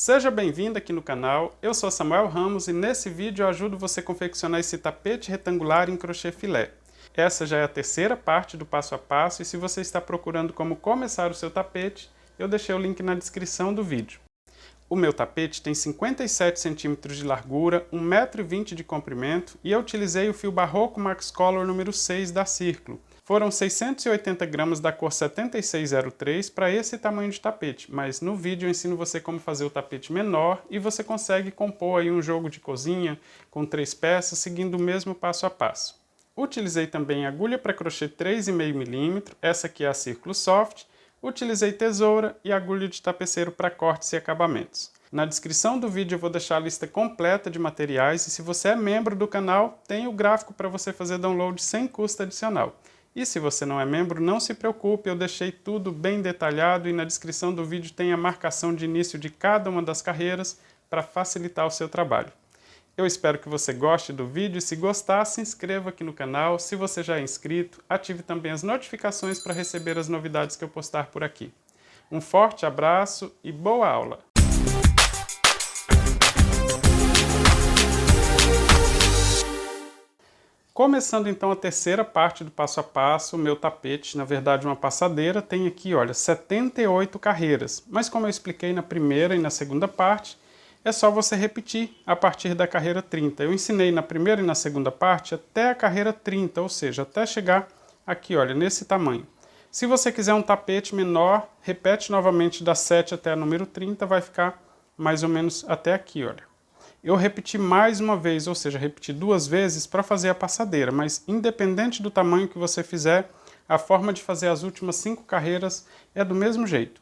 Seja bem-vindo aqui no canal, eu sou Samuel Ramos e nesse vídeo eu ajudo você a confeccionar esse tapete retangular em crochê filé. Essa já é a terceira parte do passo a passo e se você está procurando como começar o seu tapete, eu deixei o link na descrição do vídeo. O meu tapete tem 57 cm de largura, 1,20 m de comprimento e eu utilizei o fio Barroco Max Color número 6 da Círculo. Foram 680 gramas da cor 7603 para esse tamanho de tapete, mas no vídeo eu ensino você como fazer o tapete menor e você consegue compor aí um jogo de cozinha com 3 peças seguindo o mesmo passo a passo. Utilizei também agulha para crochê 3,5 mm, essa aqui é a Círculo Soft. Utilizei tesoura e agulha de tapeceiro para cortes e acabamentos. Na descrição do vídeo eu vou deixar a lista completa de materiais e se você é membro do canal, tem o gráfico para você fazer download sem custo adicional. E se você não é membro, não se preocupe, eu deixei tudo bem detalhado e na descrição do vídeo tem a marcação de início de cada uma das carreiras para facilitar o seu trabalho. Eu espero que você goste do vídeo e se gostar, se inscreva aqui no canal. Se você já é inscrito, ative também as notificações para receber as novidades que eu postar por aqui. Um forte abraço e boa aula! Começando então a terceira parte do passo a passo, o meu tapete, na verdade uma passadeira, tem aqui, olha, 78 carreiras. Mas como eu expliquei na primeira e na segunda parte, é só você repetir a partir da carreira 30. Eu ensinei na primeira e na segunda parte até a carreira 30, ou seja, até chegar aqui, olha, nesse tamanho. Se você quiser um tapete menor, repete novamente da 7 até a número 30, vai ficar mais ou menos até aqui, olha. Eu repeti mais uma vez, ou seja, repeti 2 vezes para fazer a passadeira, mas independente do tamanho que você fizer, a forma de fazer as últimas 5 carreiras é do mesmo jeito.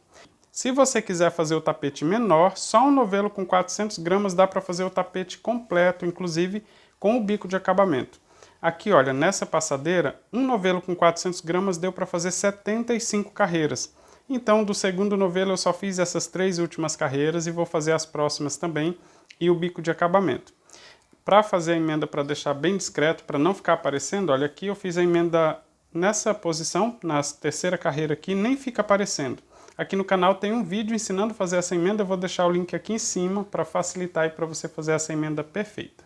Se você quiser fazer o tapete menor, só um novelo com 400 gramas dá para fazer o tapete completo, inclusive com o bico de acabamento. Aqui, olha, nessa passadeira, um novelo com 400 gramas deu para fazer 75 carreiras. Então, do segundo novelo eu só fiz essas 3 últimas carreiras e vou fazer as próximas também e o bico de acabamento. Para fazer a emenda, para deixar bem discreto, para não ficar aparecendo, olha aqui eu fiz a emenda nessa posição, na terceira carreira aqui, nem fica aparecendo. Aqui no canal tem um vídeo ensinando a fazer essa emenda, eu vou deixar o link aqui em cima para facilitar e para você fazer essa emenda perfeita.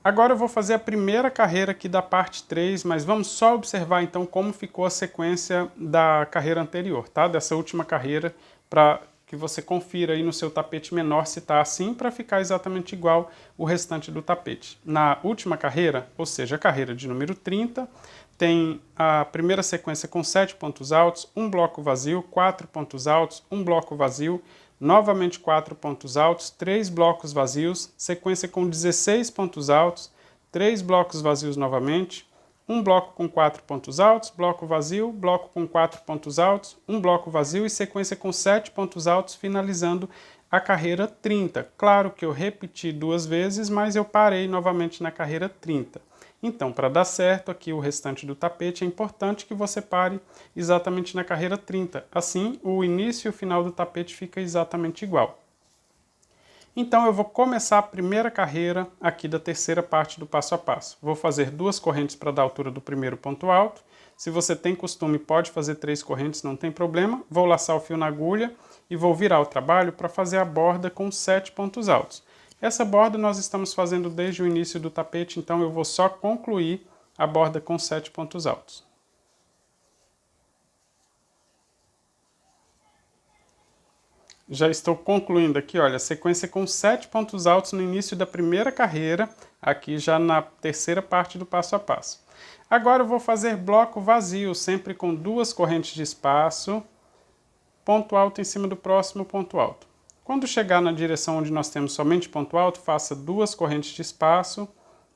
Agora eu vou fazer a primeira carreira aqui da parte 3, mas vamos só observar então como ficou a sequência da carreira anterior, tá? Dessa última carreira, para que você confira aí no seu tapete menor se está assim, para ficar exatamente igual o restante do tapete. Na última carreira, ou seja, a carreira de número 30, tem a primeira sequência com 7 pontos altos, um bloco vazio, 4 pontos altos, um bloco vazio, novamente 4 pontos altos, 3 blocos vazios, sequência com 16 pontos altos, 3 blocos vazios novamente, um bloco com 4 pontos altos, bloco vazio, bloco com 4 pontos altos, um bloco vazio e sequência com 7 pontos altos, finalizando a carreira 30. Claro que eu repeti 2 vezes, mas eu parei novamente na carreira 30. Então, para dar certo aqui o restante do tapete, é importante que você pare exatamente na carreira 30. Assim, o início e o final do tapete fica exatamente igual. Então eu vou começar a primeira carreira aqui da terceira parte do passo a passo. Vou fazer 2 correntes para dar a altura do primeiro ponto alto. Se você tem costume, pode fazer 3 correntes, não tem problema. Vou laçar o fio na agulha e vou virar o trabalho para fazer a borda com 7 pontos altos. Essa borda nós estamos fazendo desde o início do tapete, então eu vou só concluir a borda com 7 pontos altos. Já estou concluindo aqui, olha, a sequência com 7 pontos altos no início da primeira carreira, aqui já na terceira parte do passo a passo. Agora eu vou fazer bloco vazio, sempre com 2 correntes de espaço, ponto alto em cima do próximo ponto alto. Quando chegar na direção onde nós temos somente ponto alto, faça 2 correntes de espaço,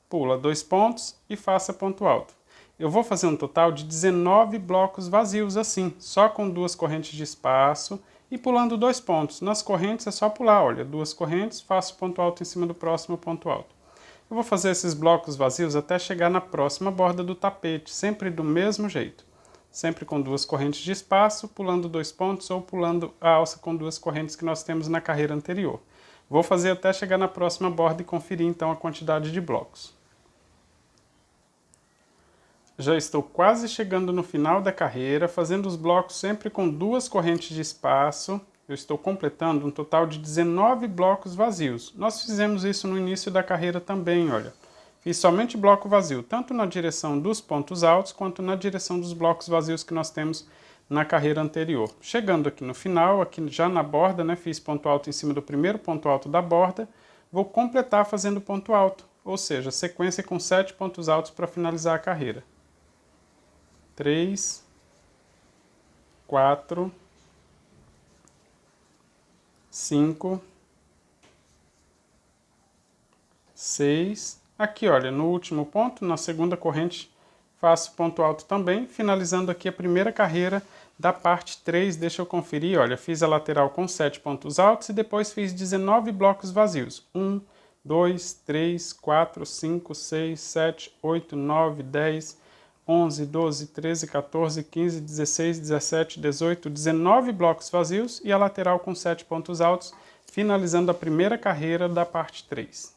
pula 2 pontos e faça ponto alto. Eu vou fazer um total de 19 blocos vazios assim, só com 2 correntes de espaço, e pulando 2 pontos. Nas correntes é só pular, olha, 2 correntes, faço ponto alto em cima do próximo ponto alto. Eu vou fazer esses blocos vazios até chegar na próxima borda do tapete, sempre do mesmo jeito. Sempre com 2 correntes de espaço, pulando 2 pontos ou pulando a alça com 2 correntes que nós temos na carreira anterior. Vou fazer até chegar na próxima borda e conferir então a quantidade de blocos. Já estou quase chegando no final da carreira, fazendo os blocos sempre com 2 correntes de espaço, eu estou completando um total de 19 blocos vazios. Nós fizemos isso no início da carreira também, olha. Fiz somente bloco vazio, tanto na direção dos pontos altos, quanto na direção dos blocos vazios que nós temos na carreira anterior. Chegando aqui no final, aqui já na borda, né, fiz ponto alto em cima do primeiro ponto alto da borda, vou completar fazendo ponto alto, ou seja, sequência com 7 pontos altos para finalizar a carreira. 3, 4, 5, 6, aqui olha, no último ponto, na segunda corrente, faço ponto alto também, finalizando aqui a primeira carreira da parte 3, deixa eu conferir, olha, fiz a lateral com 7 pontos altos e depois fiz 19 blocos vazios, 1, 2, 3, 4, 5, 6, 7, 8, 9, 10, 11, 12, 13, 14, 15, 16, 17, 18, 19 blocos vazios e a lateral com 7 pontos altos, finalizando a primeira carreira da parte 3.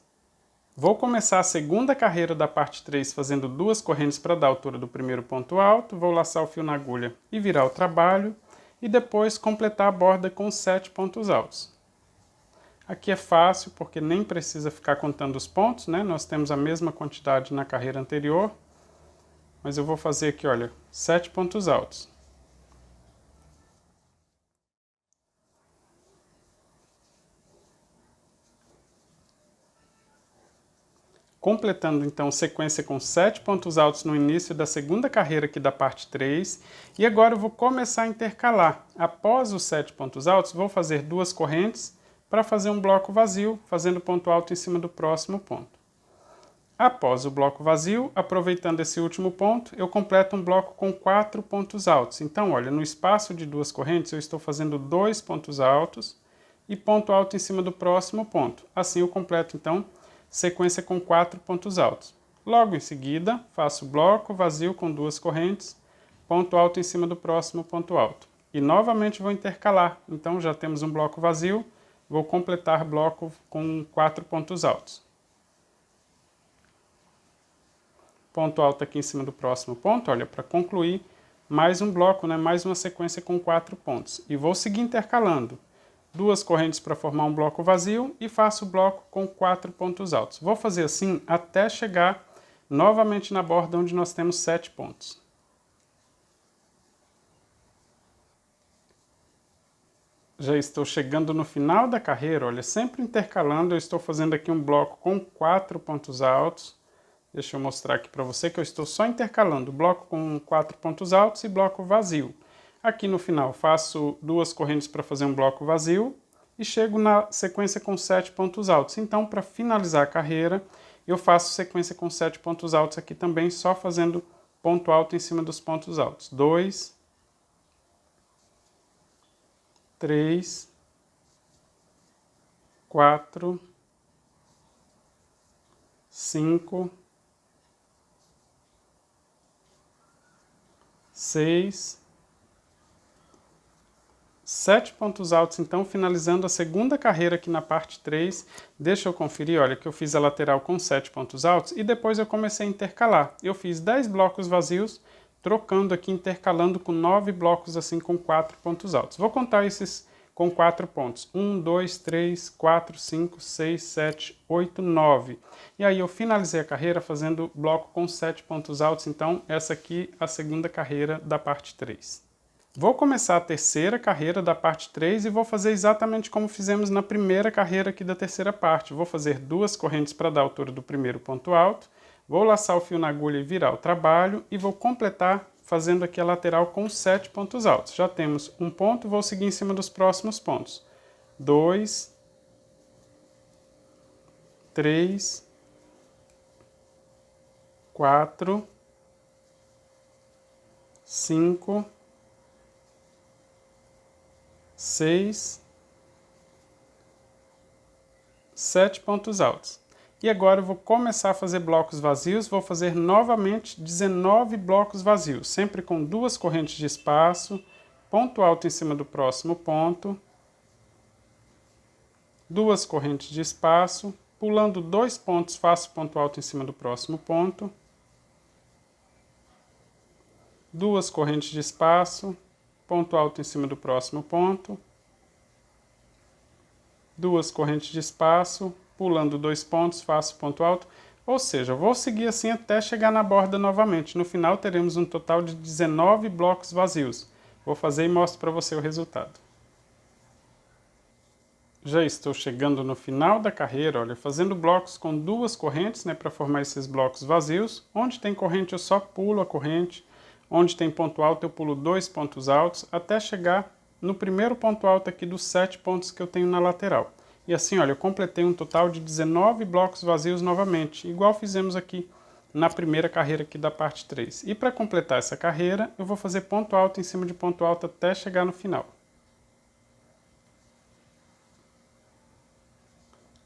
Vou começar a segunda carreira da parte 3 fazendo 2 correntes para dar a altura do primeiro ponto alto, vou laçar o fio na agulha e virar o trabalho, e depois completar a borda com 7 pontos altos. Aqui é fácil porque nem precisa ficar contando os pontos, né? Nós temos a mesma quantidade na carreira anterior, mas eu vou fazer aqui, olha, 7 pontos altos. Completando então sequência com 7 pontos altos no início da segunda carreira aqui da parte 3. E agora eu vou começar a intercalar. Após os 7 pontos altos, vou fazer 2 correntes para fazer um bloco vazio, fazendo ponto alto em cima do próximo ponto. Após o bloco vazio, aproveitando esse último ponto, eu completo um bloco com 4 pontos altos. Então, olha, no espaço de 2 correntes, eu estou fazendo 2 pontos altos e ponto alto em cima do próximo ponto. Assim eu completo, então, sequência com 4 pontos altos. Logo em seguida, faço bloco vazio com 2 correntes, ponto alto em cima do próximo ponto alto. E novamente vou intercalar. Então, já temos um bloco vazio, vou completar bloco com 4 pontos altos. Ponto alto aqui em cima do próximo ponto, olha, para concluir mais um bloco, né, mais uma sequência com 4 pontos. E vou seguir intercalando. 2 correntes para formar um bloco vazio e faço o bloco com 4 pontos altos. Vou fazer assim até chegar novamente na borda onde nós temos 7 pontos. Já estou chegando no final da carreira, olha, sempre intercalando, eu estou fazendo aqui um bloco com 4 pontos altos. Deixa eu mostrar aqui para você que eu estou só intercalando bloco com 4 pontos altos e bloco vazio. Aqui no final faço 2 correntes para fazer um bloco vazio e chego na sequência com 7 pontos altos. Então, para finalizar a carreira, eu faço sequência com 7 pontos altos aqui também, só fazendo ponto alto em cima dos pontos altos. 2, 3, 4, 5, 6, 7 pontos altos, então, finalizando a segunda carreira aqui na parte 3. Deixa eu conferir, olha, que eu fiz a lateral com 7 pontos altos e depois eu comecei a intercalar. Eu fiz 10 blocos vazios, trocando aqui, intercalando com 9 blocos assim com 4 pontos altos. Vou contar esses com 4 pontos. 1, 2, 3, 4, 5, 6, 7, 8, 9. E aí eu finalizei a carreira fazendo bloco com 7 pontos altos, então essa aqui é a segunda carreira da parte 3. Vou começar a terceira carreira da parte 3 e vou fazer exatamente como fizemos na primeira carreira aqui da terceira parte. Vou fazer 2 correntes para dar a altura do primeiro ponto alto, vou laçar o fio na agulha e virar o trabalho e vou completar fazendo aqui a lateral com 7 pontos altos. Já temos um ponto, vou seguir em cima dos próximos pontos. 2, 3, 4, 5, 6, 7 pontos altos. E agora eu vou começar a fazer blocos vazios, vou fazer novamente 19 blocos vazios, sempre com 2 correntes de espaço, ponto alto em cima do próximo ponto, 2 correntes de espaço, pulando 2 pontos, faço ponto alto em cima do próximo ponto, 2 correntes de espaço, ponto alto em cima do próximo ponto, 2 correntes de espaço, pulando 2 pontos, faço ponto alto, ou seja, vou seguir assim até chegar na borda novamente. No final teremos um total de 19 blocos vazios. Vou fazer e mostro para você o resultado. Já estou chegando no final da carreira, olha, fazendo blocos com 2 correntes, né, para formar esses blocos vazios. Onde tem corrente eu só pulo a corrente, onde tem ponto alto eu pulo 2 pontos altos, até chegar no primeiro ponto alto aqui dos 7 pontos que eu tenho na lateral. E assim, olha, eu completei um total de 19 blocos vazios novamente, igual fizemos aqui na primeira carreira aqui da parte 3. E para completar essa carreira, eu vou fazer ponto alto em cima de ponto alto até chegar no final.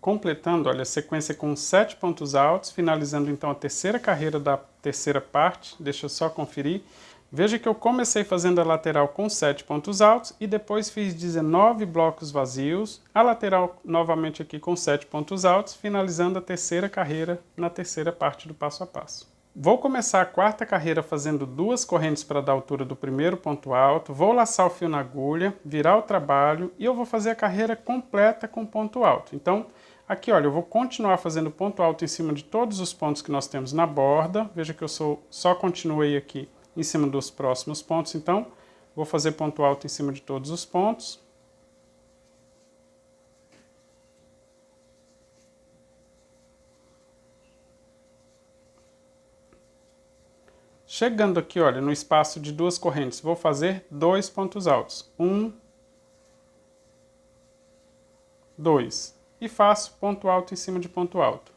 Completando, olha, a sequência com 7 pontos altos, finalizando então a terceira carreira da terceira parte. Deixa eu só conferir. Veja que eu comecei fazendo a lateral com 7 pontos altos e depois fiz 19 blocos vazios, a lateral novamente aqui com 7 pontos altos, finalizando a terceira carreira na terceira parte do passo a passo. Vou começar a quarta carreira fazendo 2 correntes para dar a altura do primeiro ponto alto, vou laçar o fio na agulha, virar o trabalho e eu vou fazer a carreira completa com ponto alto. Então, aqui, olha, eu vou continuar fazendo ponto alto em cima de todos os pontos que nós temos na borda. Veja que eu só continuei aqui em cima dos próximos pontos, então vou fazer ponto alto em cima de todos os pontos. Chegando aqui, olha, no espaço de 2 correntes, vou fazer 2 pontos altos. 1, 2. E faço ponto alto em cima de ponto alto.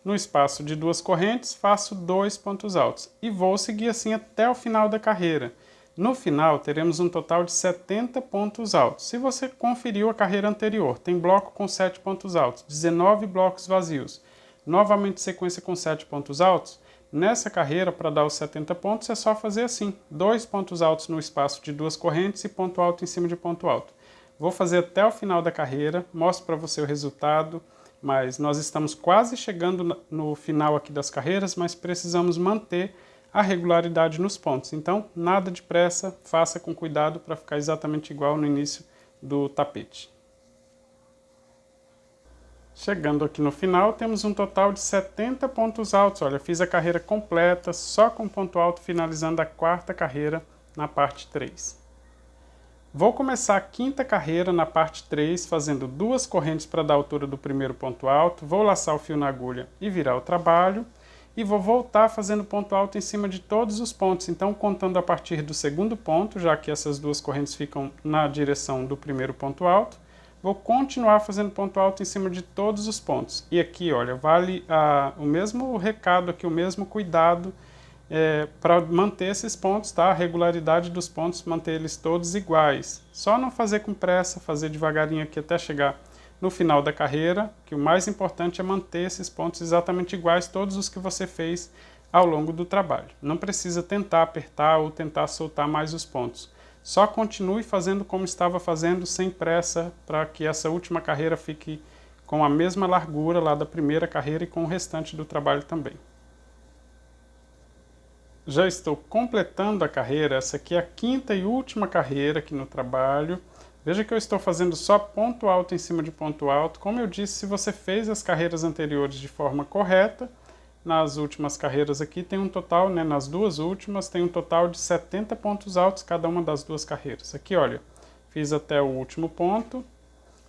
No espaço de 2 correntes, faço 2 pontos altos. E vou seguir assim até o final da carreira. No final, teremos um total de 70 pontos altos. Se você conferiu a carreira anterior, tem bloco com 7 pontos altos, 19 blocos vazios. Novamente sequência com 7 pontos altos. Nessa carreira, para dar os 70 pontos, é só fazer assim. 2 pontos altos no espaço de 2 correntes e ponto alto em cima de ponto alto. Vou fazer até o final da carreira, mostro para você o resultado. Mas nós estamos quase chegando no final aqui das carreiras, mas precisamos manter a regularidade nos pontos. Então, nada de pressa, faça com cuidado para ficar exatamente igual no início do tapete. Chegando aqui no final, temos um total de 70 pontos altos. Olha, fiz a carreira completa, só com ponto alto, finalizando a quarta carreira na parte 3. Vou começar a quinta carreira na parte 3, fazendo 2 correntes para dar a altura do primeiro ponto alto, vou laçar o fio na agulha e virar o trabalho, e vou voltar fazendo ponto alto em cima de todos os pontos, então contando a partir do segundo ponto, já que essas 2 correntes ficam na direção do primeiro ponto alto, vou continuar fazendo ponto alto em cima de todos os pontos. E aqui, olha, vale o mesmo recado aqui, o mesmo cuidado, para manter esses pontos, tá? A regularidade dos pontos, manter eles todos iguais. Só não fazer com pressa, fazer devagarinho aqui até chegar no final da carreira, que o mais importante é manter esses pontos exatamente iguais, todos os que você fez ao longo do trabalho. Não precisa tentar apertar ou tentar soltar mais os pontos. Só continue fazendo como estava fazendo, sem pressa, para que essa última carreira fique com a mesma largura lá da primeira carreira e com o restante do trabalho também. Já estou completando a carreira, essa aqui é a quinta e última carreira aqui no trabalho. Veja que eu estou fazendo só ponto alto em cima de ponto alto. Como eu disse, se você fez as carreiras anteriores de forma correta, nas últimas carreiras aqui tem um total, né, nas 2 últimas, tem um total de 70 pontos altos cada uma das 2 carreiras. Aqui, olha, fiz até o último ponto,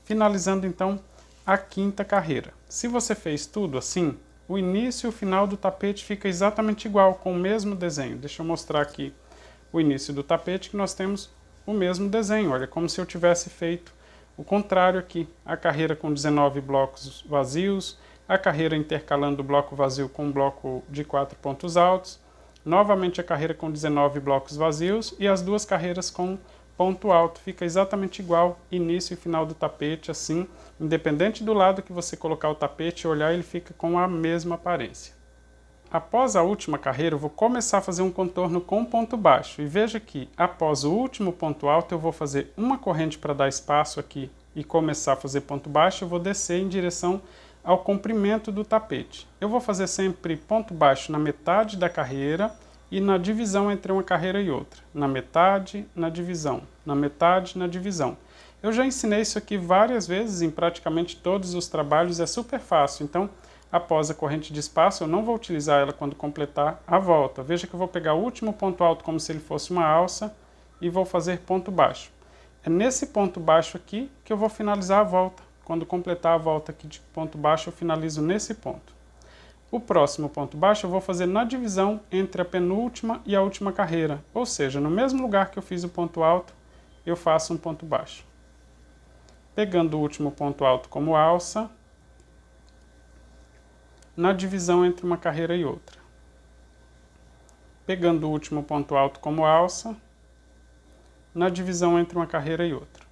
finalizando então a quinta carreira. Se você fez tudo assim, o início e o final do tapete fica exatamente igual, com o mesmo desenho. Deixa eu mostrar aqui o início do tapete, que nós temos o mesmo desenho. Olha, como se eu tivesse feito o contrário aqui. A carreira com 19 blocos vazios, a carreira intercalando o bloco vazio com um bloco de 4 pontos altos, novamente a carreira com 19 blocos vazios e as 2 carreiras com ponto alto. Fica exatamente igual, início e final do tapete, assim, independente do lado que você colocar o tapete e olhar, ele fica com a mesma aparência. Após a última carreira, eu vou começar a fazer um contorno com ponto baixo. E veja que, após o último ponto alto, eu vou fazer uma corrente para dar espaço aqui e começar a fazer ponto baixo. Eu vou descer em direção ao comprimento do tapete. Eu vou fazer sempre ponto baixo na metade da carreira e na divisão entre uma carreira e outra. Na metade, na divisão. Na metade, na divisão. Eu já ensinei isso aqui várias vezes em praticamente todos os trabalhos, é super fácil. Então, após a corrente de espaço, eu não vou utilizar ela quando completar a volta. Veja que eu vou pegar o último ponto alto como se ele fosse uma alça e vou fazer ponto baixo. É nesse ponto baixo aqui que eu vou finalizar a volta. Quando completar a volta aqui de ponto baixo, eu finalizo nesse ponto. O próximo ponto baixo eu vou fazer na divisão entre a penúltima e a última carreira. Ou seja, no mesmo lugar que eu fiz o ponto alto, eu faço um ponto baixo. Pegando o último ponto alto como alça, na divisão entre uma carreira e outra. Pegando o último ponto alto como alça, na divisão entre uma carreira e outra.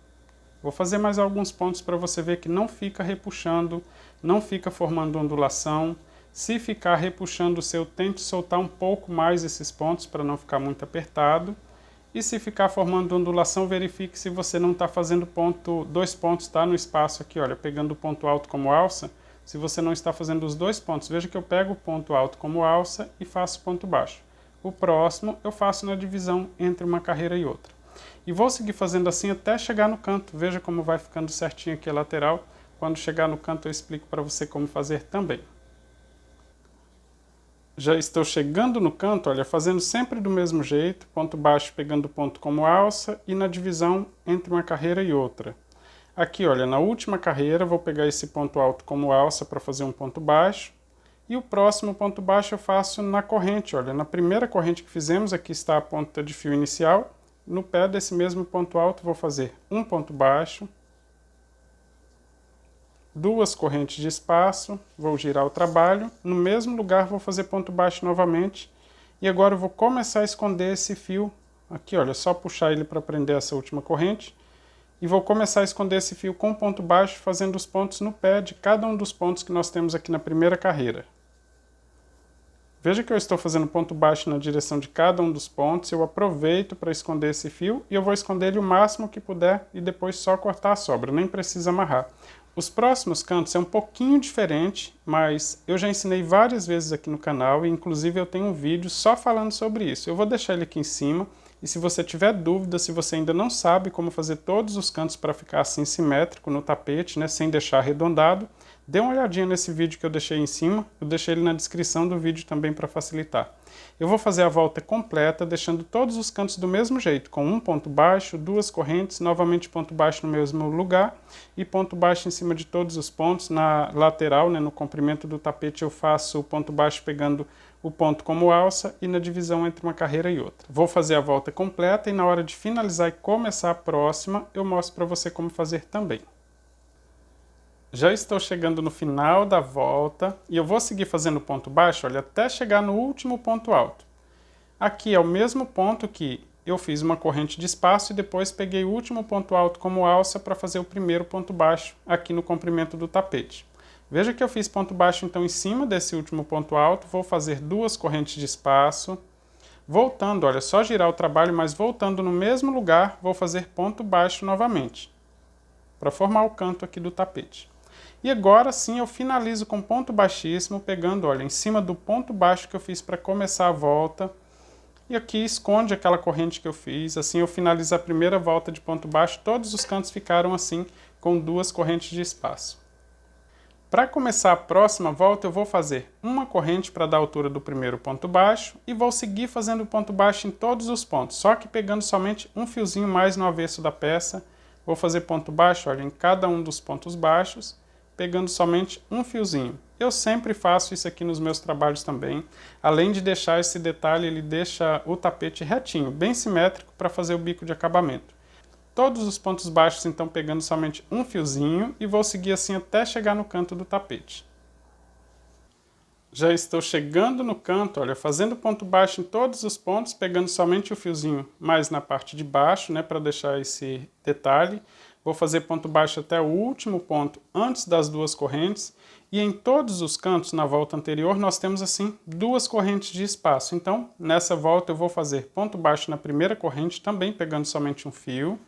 Vou fazer mais alguns pontos para você ver que não fica repuxando, não fica formando ondulação. Se ficar repuxando o seu, tente soltar um pouco mais esses pontos para não ficar muito apertado. E se ficar formando ondulação, verifique se você não está fazendo dois pontos, tá? No espaço aqui, olha, pegando o ponto alto como alça. Se você não está fazendo os dois pontos, veja que eu pego o ponto alto como alça e faço ponto baixo. O próximo eu faço na divisão entre uma carreira e outra. E vou seguir fazendo assim até chegar no canto. Veja como vai ficando certinho aqui a lateral. Quando chegar no canto eu explico para você como fazer também. Já estou chegando no canto, olha, fazendo sempre do mesmo jeito. Ponto baixo pegando o ponto como alça e na divisão entre uma carreira e outra. Aqui, olha, na última carreira, vou pegar esse ponto alto como alça para fazer um ponto baixo. E o próximo ponto baixo eu faço na corrente, olha, na primeira corrente que fizemos, aqui está a ponta de fio inicial. No pé desse mesmo ponto alto, vou fazer um ponto baixo. Duas correntes de espaço, vou girar o trabalho. No mesmo lugar, vou fazer ponto baixo novamente. E agora eu vou começar a esconder esse fio. Aqui, olha, só puxar ele para prender essa última corrente. E vou começar a esconder esse fio com ponto baixo, fazendo os pontos no pé de cada um dos pontos que nós temos aqui na primeira carreira. Veja que eu estou fazendo ponto baixo na direção de cada um dos pontos, eu aproveito para esconder esse fio e eu vou esconder ele o máximo que puder e depois só cortar a sobra, nem precisa amarrar. Os próximos cantos é um pouquinho diferente, mas eu já ensinei várias vezes aqui no canal e inclusive eu tenho um vídeo só falando sobre isso. Eu vou deixar ele aqui em cima. E se você tiver dúvida, se você ainda não sabe como fazer todos os cantos para ficar assim simétrico no tapete, né, sem deixar arredondado, dê uma olhadinha nesse vídeo que eu deixei em cima, eu deixei ele na descrição do vídeo também para facilitar. Eu vou fazer a volta completa, deixando todos os cantos do mesmo jeito, com um ponto baixo, duas correntes, novamente ponto baixo no mesmo lugar e ponto baixo em cima de todos os pontos. Na lateral, né, no comprimento do tapete, eu faço o ponto baixo pegando o ponto como alça e na divisão entre uma carreira e outra. Vou fazer a volta completa e na hora de finalizar e começar a próxima, eu mostro para você como fazer também. Já estou chegando no final da volta e eu vou seguir fazendo ponto baixo, olha, até chegar no último ponto alto. Aqui é o mesmo ponto que eu fiz uma corrente de espaço e depois peguei o último ponto alto como alça para fazer o primeiro ponto baixo aqui no comprimento do tapete. Veja que eu fiz ponto baixo então em cima desse último ponto alto, vou fazer duas correntes de espaço. Voltando, olha, só girar o trabalho, mas voltando no mesmo lugar, vou fazer ponto baixo novamente, para formar o canto aqui do tapete. E agora sim eu finalizo com ponto baixíssimo, pegando, olha, em cima do ponto baixo que eu fiz para começar a volta. E aqui esconde aquela corrente que eu fiz, assim eu finalizo a primeira volta de ponto baixo, todos os cantos ficaram assim, com duas correntes de espaço. Para começar a próxima volta, eu vou fazer uma corrente para dar a altura do primeiro ponto baixo e vou seguir fazendo ponto baixo em todos os pontos, só que pegando somente um fiozinho mais no avesso da peça. Vou fazer ponto baixo, olha, em cada um dos pontos baixos, pegando somente um fiozinho. Eu sempre faço isso aqui nos meus trabalhos também. Além de deixar esse detalhe, ele deixa o tapete retinho, bem simétrico para fazer o bico de acabamento. Todos os pontos baixos, então, pegando somente um fiozinho e vou seguir assim até chegar no canto do tapete. Já estou chegando no canto, olha, fazendo ponto baixo em todos os pontos, pegando somente o fiozinho mais na parte de baixo, né, para deixar esse detalhe. Vou fazer ponto baixo até o último ponto antes das duas correntes. E em todos os cantos, na volta anterior, nós temos assim duas correntes de espaço. Então, nessa volta eu vou fazer ponto baixo na primeira corrente, também pegando somente um fio.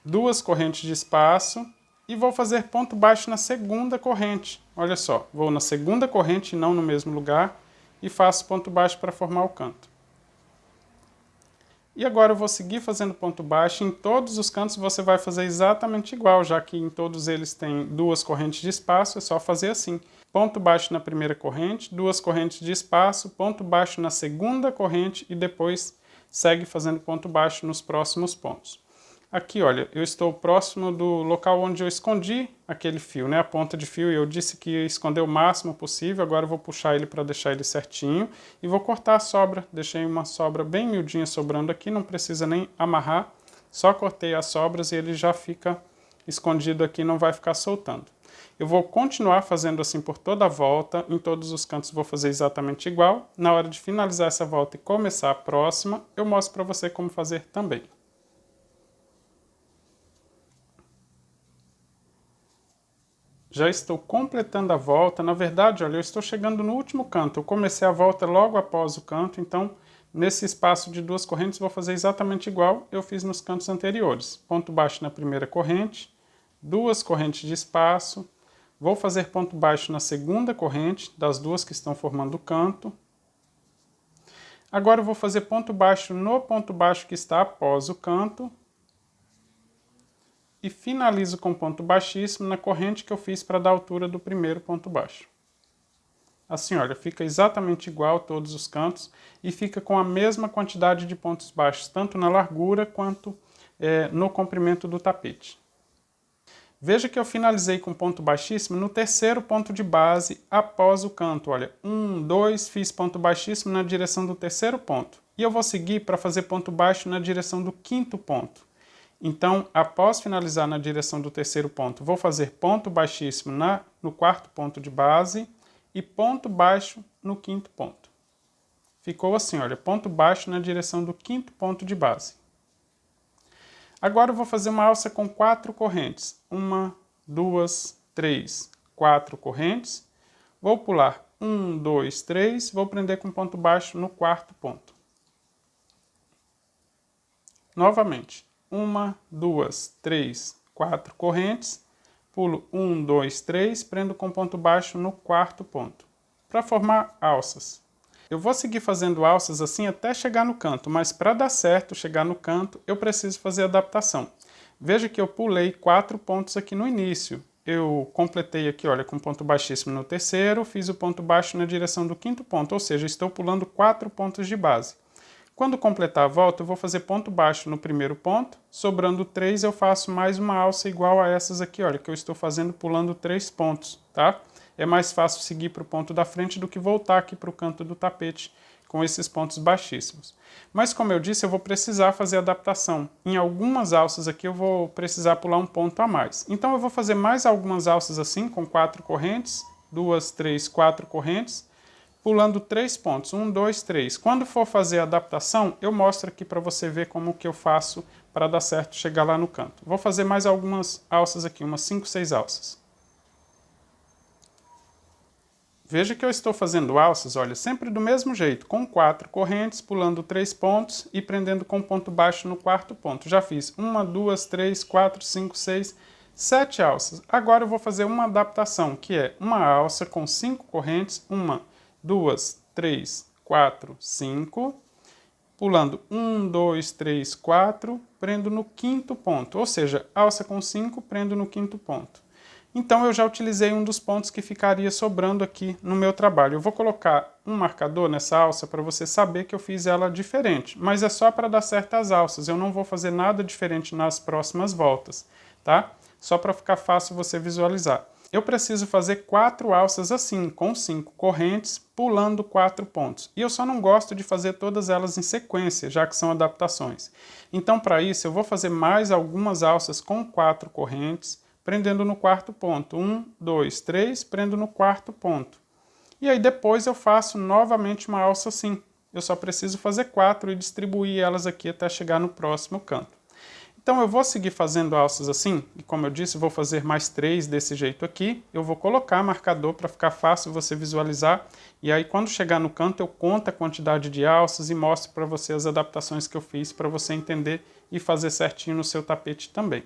Duas correntes de espaço e vou fazer ponto baixo na segunda corrente. Olha só, vou na segunda corrente, não no mesmo lugar, e faço ponto baixo para formar o canto. E agora eu vou seguir fazendo ponto baixo. Em todos os cantos você vai fazer exatamente igual, já que em todos eles tem 2 correntes de espaço, é só fazer assim. Ponto baixo na primeira corrente, 2 correntes de espaço, ponto baixo na segunda corrente e depois segue fazendo ponto baixo nos próximos pontos. Aqui, olha, eu estou próximo do local onde eu escondi aquele fio, né? A ponta de fio, eu disse que ia esconder o máximo possível, agora eu vou puxar ele para deixar ele certinho e vou cortar a sobra. Deixei uma sobra bem miudinha sobrando aqui, não precisa nem amarrar, só cortei as sobras e ele já fica escondido aqui, não vai ficar soltando. Eu vou continuar fazendo assim por toda a volta, em todos os cantos vou fazer exatamente igual. Na hora de finalizar essa volta e começar a próxima, eu mostro para você como fazer também. Já estou completando a volta, na verdade, olha, eu estou chegando no último canto, eu comecei a volta logo após o canto, então nesse espaço de 2 correntes vou fazer exatamente igual eu fiz nos cantos anteriores. Ponto baixo na primeira corrente, 2 correntes de espaço, vou fazer ponto baixo na segunda corrente, das 2 que estão formando o canto. Agora eu vou fazer ponto baixo no ponto baixo que está após o canto, e finalizo com ponto baixíssimo na corrente que eu fiz para dar altura do primeiro ponto baixo. Assim, olha, fica exatamente igual todos os cantos e fica com a mesma quantidade de pontos baixos, tanto na largura quanto no comprimento do tapete. Veja que eu finalizei com ponto baixíssimo no terceiro ponto de base após o canto. Olha, 1, 2, fiz ponto baixíssimo na direção do terceiro ponto. E eu vou seguir para fazer ponto baixo na direção do quinto ponto. Então, após finalizar na direção do terceiro ponto, vou fazer ponto baixíssimo no quarto ponto de base e ponto baixo no quinto ponto. Ficou assim, olha, ponto baixo na direção do quinto ponto de base. Agora eu vou fazer uma alça com 4 correntes. 1, 2, 3, 4 correntes. Vou pular 1, 2, 3, vou prender com ponto baixo no quarto ponto. Novamente. 1, 2, 3, 4 correntes, pulo 1, 2, 3, prendo com ponto baixo no quarto ponto, para formar alças. Eu vou seguir fazendo alças assim até chegar no canto, mas para dar certo chegar no canto, eu preciso fazer adaptação. Veja que eu pulei 4 pontos aqui no início. Eu completei aqui, olha, com ponto baixíssimo no terceiro, fiz o ponto baixo na direção do quinto ponto, ou seja, estou pulando 4 pontos de base. Quando completar a volta, eu vou fazer ponto baixo no primeiro ponto, sobrando 3 eu faço mais uma alça igual a essas aqui, olha, que eu estou fazendo pulando 3 pontos, tá? É mais fácil seguir para o ponto da frente do que voltar aqui para o canto do tapete com esses pontos baixíssimos. Mas como eu disse, eu vou precisar fazer adaptação. Em algumas alças aqui eu vou precisar pular um ponto a mais. Então eu vou fazer mais algumas alças assim, com 4 correntes, 2, 3, 4 correntes, pulando 3 pontos, 1, 2, 3. Quando for fazer a adaptação, eu mostro aqui para você ver como que eu faço para dar certo chegar lá no canto. Vou fazer mais algumas alças aqui, umas 5, 6 alças. Veja que eu estou fazendo alças, olha, sempre do mesmo jeito, com 4 correntes, pulando 3 pontos e prendendo com ponto baixo no quarto ponto. Já fiz 1, 2, 3, 4, 5, 6, 7 alças. Agora eu vou fazer uma adaptação, que é uma alça com 5 correntes, 1, 2, 3, 4, 5, pulando 1, 2, 3, 4, prendo no quinto ponto, ou seja, alça com 5, prendo no quinto ponto. Então eu já utilizei um dos pontos que ficaria sobrando aqui no meu trabalho. Eu vou colocar um marcador nessa alça para você saber que eu fiz ela diferente, mas é só para dar certas alças, eu não vou fazer nada diferente nas próximas voltas, tá? Só para ficar fácil você visualizar. Eu preciso fazer 4 alças assim, com 5 correntes, pulando 4 pontos. E eu só não gosto de fazer todas elas em sequência, já que são adaptações. Então, para isso, eu vou fazer mais algumas alças com 4 correntes, prendendo no quarto ponto. 1, 2, 3, prendo no quarto ponto. E aí depois eu faço novamente uma alça assim. Eu só preciso fazer 4 e distribuir elas aqui até chegar no próximo canto. Então eu vou seguir fazendo alças assim, e como eu disse, vou fazer mais 3 desse jeito aqui. Eu vou colocar marcador para ficar fácil você visualizar, e aí quando chegar no canto eu conto a quantidade de alças e mostro para você as adaptações que eu fiz para você entender e fazer certinho no seu tapete também.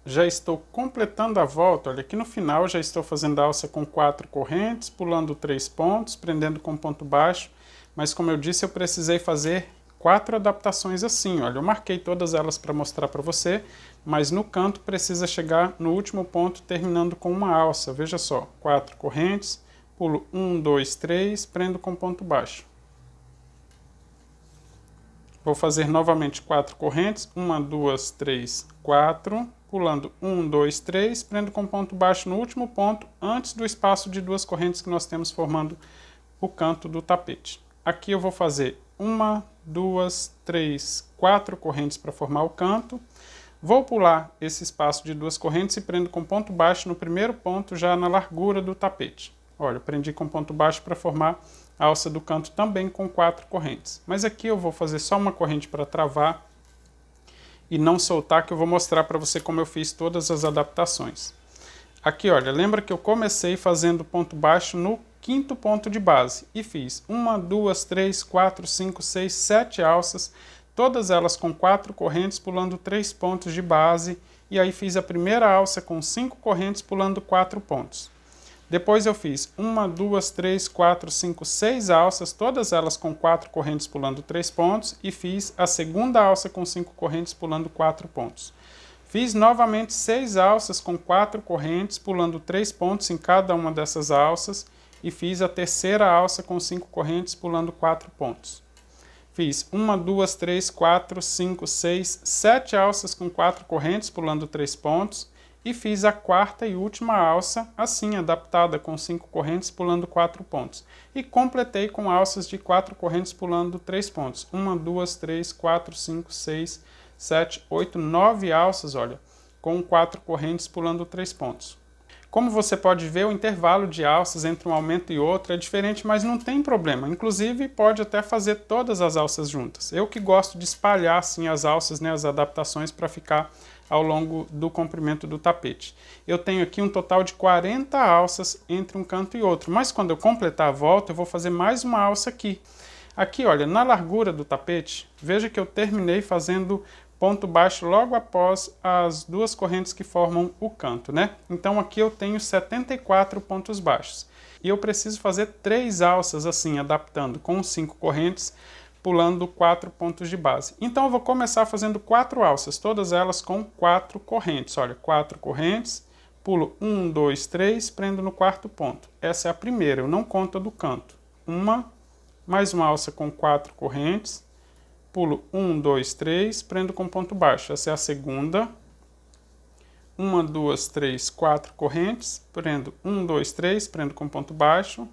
Já estou completando a volta, olha, aqui no final já estou fazendo a alça com 4 correntes, pulando 3 pontos, prendendo com ponto baixo, mas como eu disse, eu precisei fazer 4 adaptações assim, olha, eu marquei todas elas para mostrar para você, mas no canto precisa chegar no último ponto terminando com uma alça, veja só, 4 correntes, pulo 1, 2, 3, prendo com ponto baixo. Vou fazer novamente 4 correntes, 1, 2, 3, 4, pulando 1, 2, 3, prendo com ponto baixo no último ponto, antes do espaço de 2 correntes que nós temos formando o canto do tapete. Aqui eu vou fazer 1, 2, 3, 4 correntes para formar o canto. Vou pular esse espaço de 2 correntes e prendo com ponto baixo no primeiro ponto, já na largura do tapete. Olha, eu prendi com ponto baixo para formar a alça do canto também com 4 correntes. Mas aqui eu vou fazer só uma corrente para travar e não soltar, que eu vou mostrar para você como eu fiz todas as adaptações. Aqui, olha, lembra que eu comecei fazendo ponto baixo no quinto ponto de base e fiz 1, 2, 3, 4, 5, 6, 7 alças, todas elas com 4 correntes, pulando 3 pontos de base, e aí fiz a primeira alça com 5 correntes, pulando 4 pontos. Depois eu fiz 1, 2, 3, 4, 5, 6 alças, todas elas com 4 correntes, pulando 3 pontos, e fiz a segunda alça com 5 correntes, pulando 4 pontos. Fiz novamente 6 alças com 4 correntes, pulando 3 pontos em cada uma dessas alças, e fiz a terceira alça com 5 correntes, pulando 4 pontos. Fiz 1, 2, 3, 4, 5, 6, 7 alças com 4 correntes, pulando 3 pontos, e fiz a quarta e última alça, assim, adaptada com 5 correntes, pulando 4 pontos. E completei com alças de 4 correntes, pulando 3 pontos. 1, 2, 3, 4, 5, 6, 7, 8, 9 alças, olha, com 4 correntes, pulando 3 pontos. Como você pode ver, o intervalo de alças entre um aumento e outro é diferente, mas não tem problema. Inclusive, pode até fazer todas as alças juntas. Eu que gosto de espalhar assim as alças, né, as adaptações, para ficar ao longo do comprimento do tapete. Eu tenho aqui um total de 40 alças entre um canto e outro, mas quando eu completar a volta, eu vou fazer mais uma alça aqui. Aqui, olha, na largura do tapete, veja que eu terminei fazendo ponto baixo logo após as 2 correntes que formam o canto, né? Então aqui eu tenho 74 pontos baixos. E eu preciso fazer 3 alças assim, adaptando com 5 correntes, pulando 4 pontos de base. Então eu vou começar fazendo 4 alças, todas elas com 4 correntes. Olha, 4 correntes, pulo 1, 2, 3, prendo no quarto ponto. Essa é a primeira, eu não conto a do canto. Mais uma alça com 4 correntes, pulo 1, 2, 3, prendo com ponto baixo. Essa é a segunda. 1, 2, 3, 4 correntes, prendo 1, 2, 3, prendo com ponto baixo.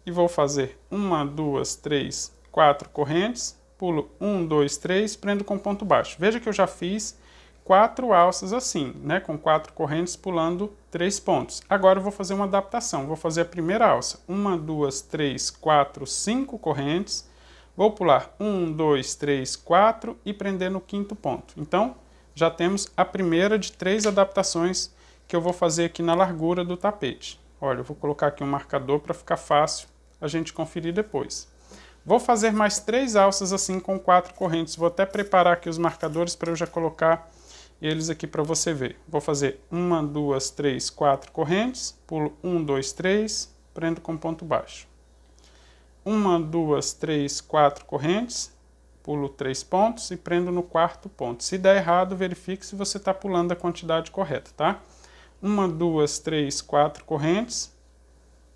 E vou fazer 1, 2, 3, 4 correntes, pulo 1, 2, 3, prendo com ponto baixo. Veja que eu já fiz 4 alças assim, né, com 4 correntes, pulando 3 pontos. Agora eu vou fazer uma adaptação. Vou fazer a primeira alça. 1, 2, 3, 4, 5 correntes. Vou pular 1, 2, 3, 4 e prender no quinto ponto. Então, já temos a primeira de 3 adaptações que eu vou fazer aqui na largura do tapete. Olha, eu vou colocar aqui um marcador para ficar fácil a gente conferir depois. Vou fazer mais 3 alças assim com 4 correntes. Vou até preparar aqui os marcadores para eu já colocar eles aqui para você ver. Vou fazer 1, 2, 3, 4 correntes, pulo 1, 2, 3, prendo com ponto baixo. 1, 2, 3, 4 correntes, pulo 3 pontos e prendo no quarto ponto. Se der errado, verifique se você está pulando a quantidade correta, tá? 1, 2, 3, 4 correntes,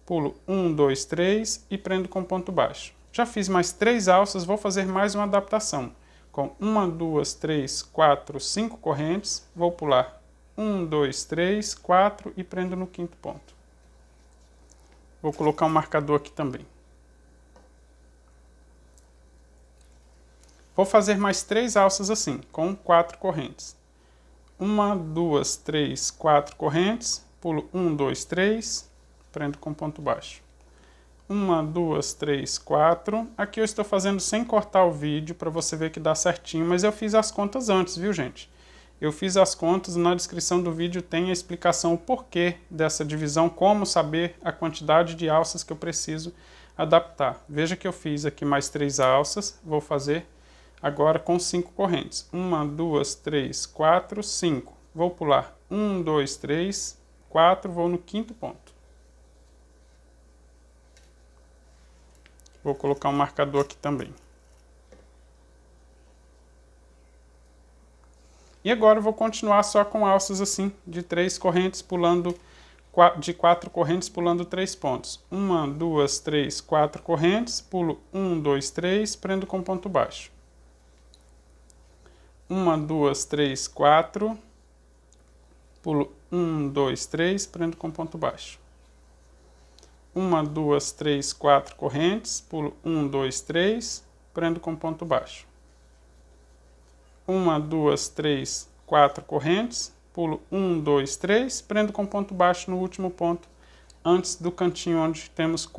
pulo 1, 2, 3 e prendo com ponto baixo. Já fiz mais 3 alças, vou fazer mais uma adaptação. Com 1, 2, 3, 4, 5 correntes, vou pular 1, 2, 3, 4 e prendo no quinto ponto. Vou colocar um marcador aqui também. Vou fazer mais 3 alças assim, com 4 correntes. 1, 2, 3, 4 correntes, pulo 1, 2, 3, prendo com ponto baixo. 1, 2, 3, 4. Aqui eu estou fazendo sem cortar o vídeo para você ver que dá certinho, mas eu fiz as contas antes, viu, gente? Eu fiz as contas, na descrição do vídeo tem a explicação o porquê dessa divisão, como saber a quantidade de alças que eu preciso adaptar. Veja que eu fiz aqui mais 3 alças, vou fazer agora com 5 correntes. 1, 2, 3, 4, 5. Vou pular 1, 2, 3, 4, vou no quinto ponto. Vou colocar um marcador aqui também. E agora eu vou continuar só com alças assim, de 3 correntes pulando, de 4 correntes pulando 3 pontos. 1, 2, 3, 4 correntes, pulo 1, 2, 3, prendo com ponto baixo. 1, 2, 3, 4, pulo 1, 2, 3, prendo com ponto baixo. 1, 2, 3, 4 correntes, pulo 1, 2, 3, prendo com ponto baixo. 1, 2, 3, 4 correntes, pulo 1, 2, 3, prendo com ponto baixo no último ponto, antes do cantinho onde temos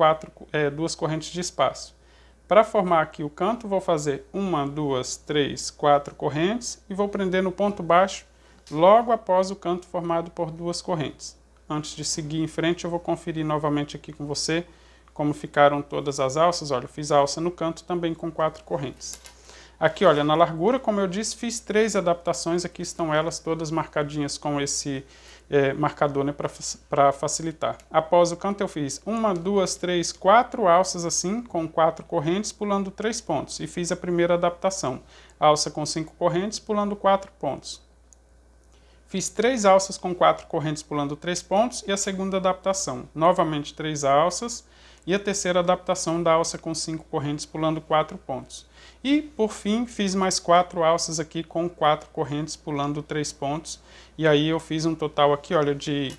2 correntes de espaço. Para formar aqui o canto, vou fazer 1, 2, 3, 4 correntes e vou prender no ponto baixo logo após o canto formado por 2 correntes. Antes de seguir em frente, eu vou conferir novamente aqui com você como ficaram todas as alças. Olha, eu fiz a alça no canto também com 4 correntes. Aqui, olha, na largura, como eu disse, fiz 3 adaptações. Aqui estão elas todas marcadinhas com esse marcador, né, para facilitar. Após o canto, eu fiz 1, 2, 3, 4 alças assim, com 4 correntes, pulando 3 pontos. E fiz a primeira adaptação. Alça com 5 correntes, pulando 4 pontos. Fiz 3 alças com 4 correntes pulando 3 pontos e a segunda adaptação. Novamente 3 alças e a terceira adaptação da alça com 5 correntes pulando 4 pontos. E, por fim, fiz mais 4 alças aqui com 4 correntes pulando 3 pontos. E aí eu fiz um total aqui, olha, de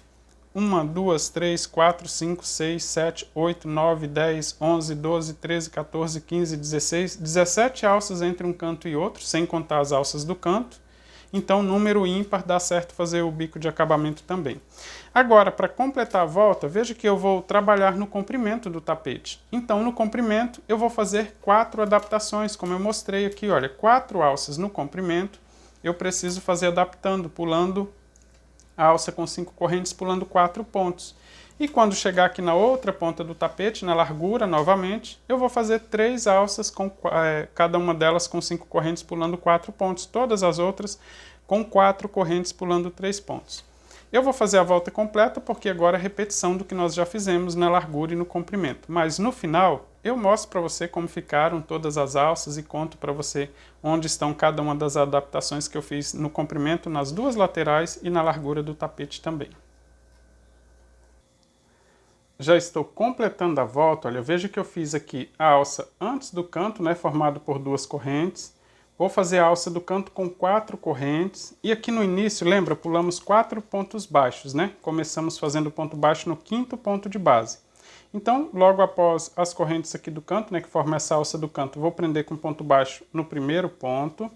1, 2, 3, 4, 5, 6, 7, 8, 9, 10, 11, 12, 13, 14, 15, 16, 17 alças entre um canto e outro, sem contar as alças do canto. Então, número ímpar dá certo fazer o bico de acabamento também. Agora, para completar a volta, veja que eu vou trabalhar no comprimento do tapete. Então, no comprimento, eu vou fazer 4 adaptações, como eu mostrei aqui. Olha, 4 alças no comprimento, eu preciso fazer adaptando, pulando a alça com 5 correntes, pulando 4 pontos. E quando chegar aqui na outra ponta do tapete, na largura, novamente, eu vou fazer 3 alças, com cada uma delas com 5 correntes, pulando 4 pontos. Todas as outras com 4 correntes, pulando 3 pontos. Eu vou fazer a volta completa, porque agora é repetição do que nós já fizemos na largura e no comprimento. Mas no final, eu mostro para você como ficaram todas as alças e conto para você onde estão cada uma das adaptações que eu fiz no comprimento, nas 2 laterais e na largura do tapete também. Já estou completando a volta, olha, veja que eu fiz aqui a alça antes do canto, né, formado por 2 correntes. Vou fazer a alça do canto com 4 correntes. E aqui no início, lembra, pulamos 4 pontos baixos, né? Começamos fazendo o ponto baixo no 5º ponto de base. Então, logo após as correntes aqui do canto, né, que formam essa alça do canto, vou prender com ponto baixo no primeiro ponto.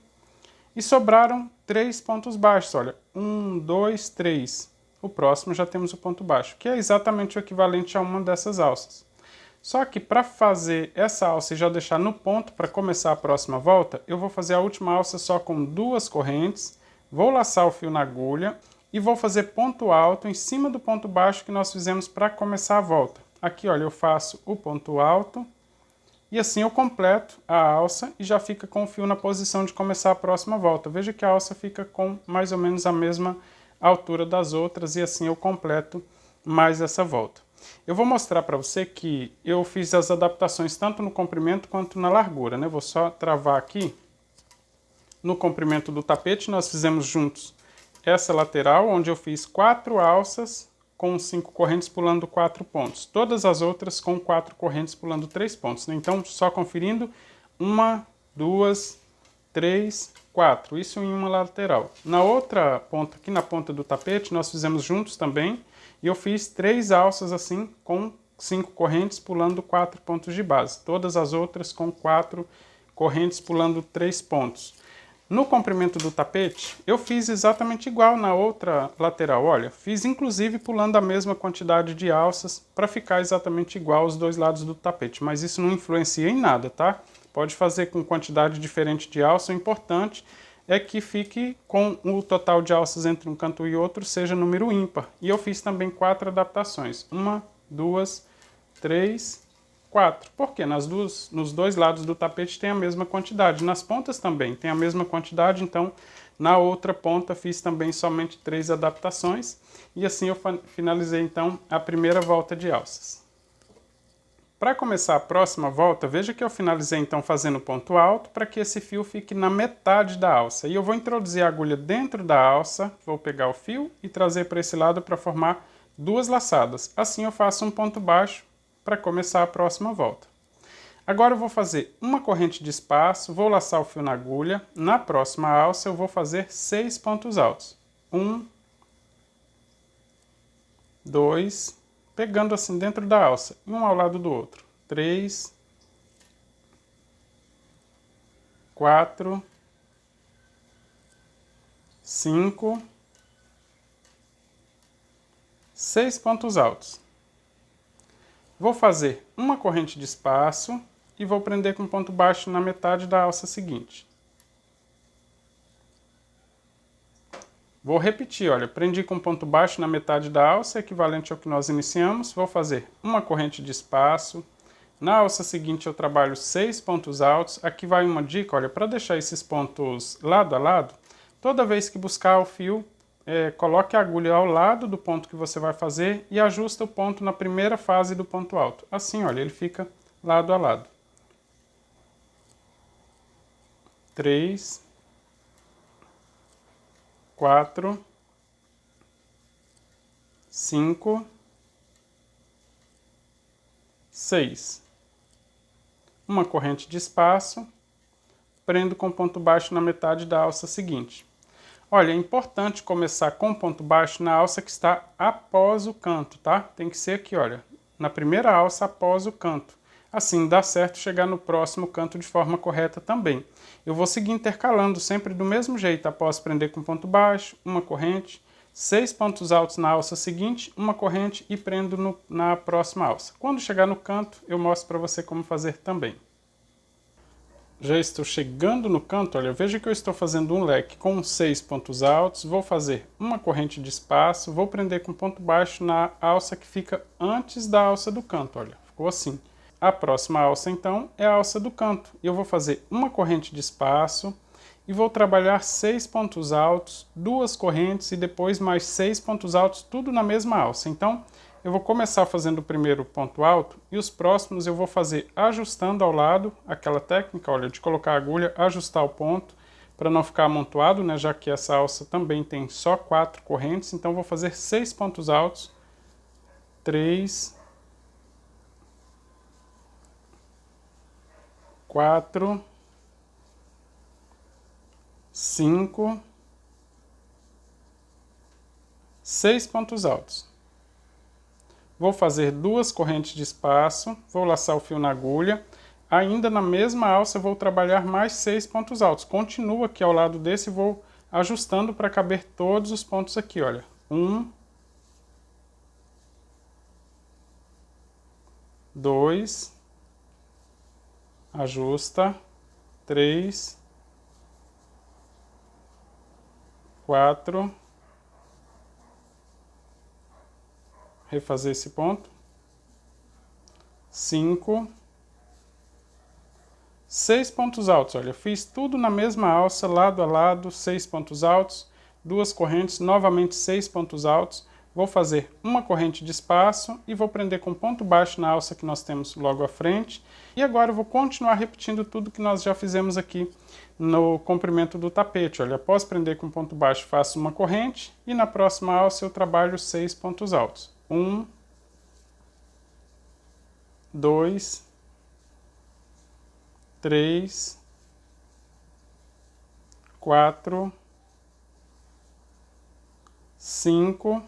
E sobraram 3 pontos baixos, olha, 1, 2, 3. O próximo já temos o ponto baixo, que é exatamente o equivalente a uma dessas alças. Só que para fazer essa alça e já deixar no ponto para começar a próxima volta, eu vou fazer a última alça só com 2 correntes, vou laçar o fio na agulha e vou fazer ponto alto em cima do ponto baixo que nós fizemos para começar a volta. Aqui, olha, eu faço o ponto alto e assim eu completo a alça e já fica com o fio na posição de começar a próxima volta. Veja que a alça fica com mais ou menos a mesma altura das outras e assim eu completo mais essa volta. Eu vou mostrar para você que eu fiz as adaptações tanto no comprimento quanto na largura, né? Vou só travar aqui. No comprimento do tapete nós fizemos juntos essa lateral, onde eu fiz 4 alças com 5 correntes pulando 4 pontos. Todas as outras com 4 correntes pulando 3 pontos, né? Então, só conferindo, 1, 2, 3, 4. Isso em uma lateral. Na outra ponta, aqui na ponta do tapete, nós fizemos juntos também. E eu fiz 3 alças assim, com 5 correntes pulando 4 pontos de base. Todas as outras com 4 correntes pulando 3 pontos. No comprimento do tapete, eu fiz exatamente igual na outra lateral. Olha, fiz inclusive pulando a mesma quantidade de alças para ficar exatamente igual aos 2 lados do tapete. Mas isso não influencia em nada, tá? Pode fazer com quantidade diferente de alça. O importante é que fique com o total de alças entre um canto e outro seja número ímpar. E eu fiz também 4 adaptações. 1, 2, 3, 4. Porque nos 2 lados do tapete tem a mesma quantidade. Nas pontas também tem a mesma quantidade, então na outra ponta fiz também somente 3 adaptações. E assim eu finalizei então a primeira volta de alças. Para começar a próxima volta, veja que eu finalizei então fazendo ponto alto para que esse fio fique na metade da alça. E eu vou introduzir a agulha dentro da alça, vou pegar o fio e trazer para esse lado para formar duas laçadas. Assim eu faço um ponto baixo para começar a próxima volta. Agora eu vou fazer uma corrente de espaço, vou laçar o fio na agulha. Na próxima alça eu vou fazer 6 pontos altos. 1, 2, pegando assim dentro da alça, um ao lado do outro. 3, 4, 5, 6 pontos altos. Vou fazer uma corrente de espaço e vou prender com ponto baixo na metade da alça seguinte. Vou repetir, olha, prendi com ponto baixo na metade da alça, equivalente ao que nós iniciamos. Vou fazer uma corrente de espaço. Na alça seguinte eu trabalho 6 pontos altos. Aqui vai uma dica, olha, para deixar esses pontos lado a lado, toda vez que buscar o fio, coloque a agulha ao lado do ponto que você vai fazer e ajusta o ponto na primeira fase do ponto alto. Assim, olha, ele fica lado a lado. 3, 4, 5, 6. Uma corrente de espaço, prendo com ponto baixo na metade da alça seguinte. Olha, é importante começar com ponto baixo na alça que está após o canto, tá? Tem que ser aqui, olha, na primeira alça após o canto. Assim, dá certo chegar no próximo canto de forma correta também. Eu vou seguir intercalando sempre do mesmo jeito, após prender com ponto baixo, uma corrente, 6 pontos altos na alça seguinte, uma corrente e prendo na próxima alça. Quando chegar no canto, eu mostro para você como fazer também. Já estou chegando no canto, olha, veja que eu estou fazendo um leque com 6 pontos altos, vou fazer uma corrente de espaço, vou prender com ponto baixo na alça que fica antes da alça do canto, olha, ficou assim. A próxima alça, então, é a alça do canto. Eu vou fazer uma corrente de espaço e vou trabalhar 6 pontos altos, 2 correntes e depois mais 6 pontos altos, tudo na mesma alça. Então, eu vou começar fazendo o primeiro ponto alto e os próximos eu vou fazer ajustando ao lado, aquela técnica, olha, de colocar a agulha, ajustar o ponto, para não ficar amontoado, né, já que essa alça também tem só 4 correntes. Então, vou fazer 6 pontos altos, 3, 4, 5, 6 pontos altos. Vou fazer 2 correntes de espaço, vou laçar o fio na agulha. Ainda na mesma alça eu vou trabalhar mais 6 pontos altos. Continuo aqui ao lado desse e vou ajustando para caber todos os pontos aqui, olha. 1, 2, ajusta, 3, 4, refazer esse ponto, 5, 6 pontos altos, olha, fiz tudo na mesma alça, lado a lado, 6 pontos altos, 2 correntes, novamente 6 pontos altos, vou fazer uma corrente de espaço e vou prender com ponto baixo na alça que nós temos logo à frente. E agora eu vou continuar repetindo tudo que nós já fizemos aqui no comprimento do tapete. Olha, após prender com ponto baixo, faço uma corrente e na próxima alça eu trabalho 6 pontos altos. 1, 2, 3, 4, 5,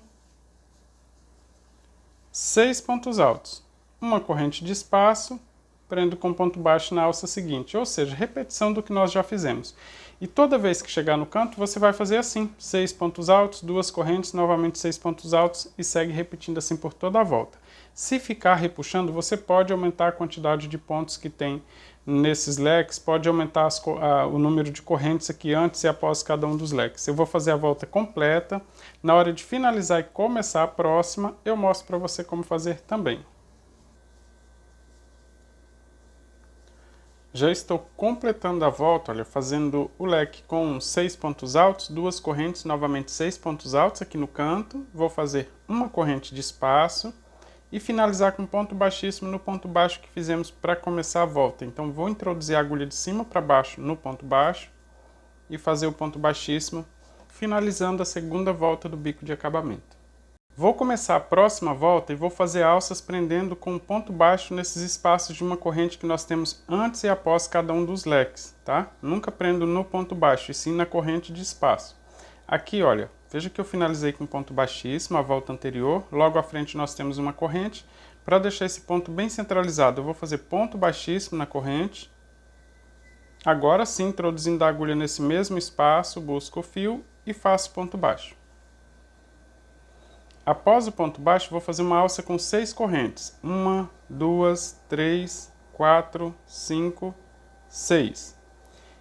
6 pontos altos, uma corrente de espaço, prendo com ponto baixo na alça seguinte, ou seja, repetição do que nós já fizemos. E toda vez que chegar no canto, você vai fazer assim, 6 pontos altos, 2 correntes, novamente 6 pontos altos e segue repetindo assim por toda a volta. Se ficar repuxando, você pode aumentar a quantidade de pontos que tem nesses leques, pode aumentar o número de correntes aqui antes e após cada um dos leques. Eu vou fazer a volta completa. Na hora de finalizar e começar a próxima, eu mostro para você como fazer também. Já estou completando a volta, olha, fazendo o leque com 6 pontos altos, 2 correntes, novamente 6 pontos altos aqui no canto. Vou fazer uma corrente de espaço e finalizar com ponto baixíssimo no ponto baixo que fizemos para começar a volta. Então vou introduzir a agulha de cima para baixo no ponto baixo e fazer o ponto baixíssimo, finalizando a segunda volta do bico de acabamento. Vou começar a próxima volta e vou fazer alças prendendo com um ponto baixo nesses espaços de uma corrente que nós temos antes e após cada um dos leques, tá? Nunca prendo no ponto baixo, e sim na corrente de espaço. Aqui, olha, veja que eu finalizei com ponto baixíssimo a volta anterior, logo à frente nós temos uma corrente. Para deixar esse ponto bem centralizado, eu vou fazer ponto baixíssimo na corrente. Agora sim, introduzindo a agulha nesse mesmo espaço, busco o fio e faço ponto baixo. Após o ponto baixo, vou fazer uma alça com 6 correntes. 1, 2, 3, 4, 5, 6.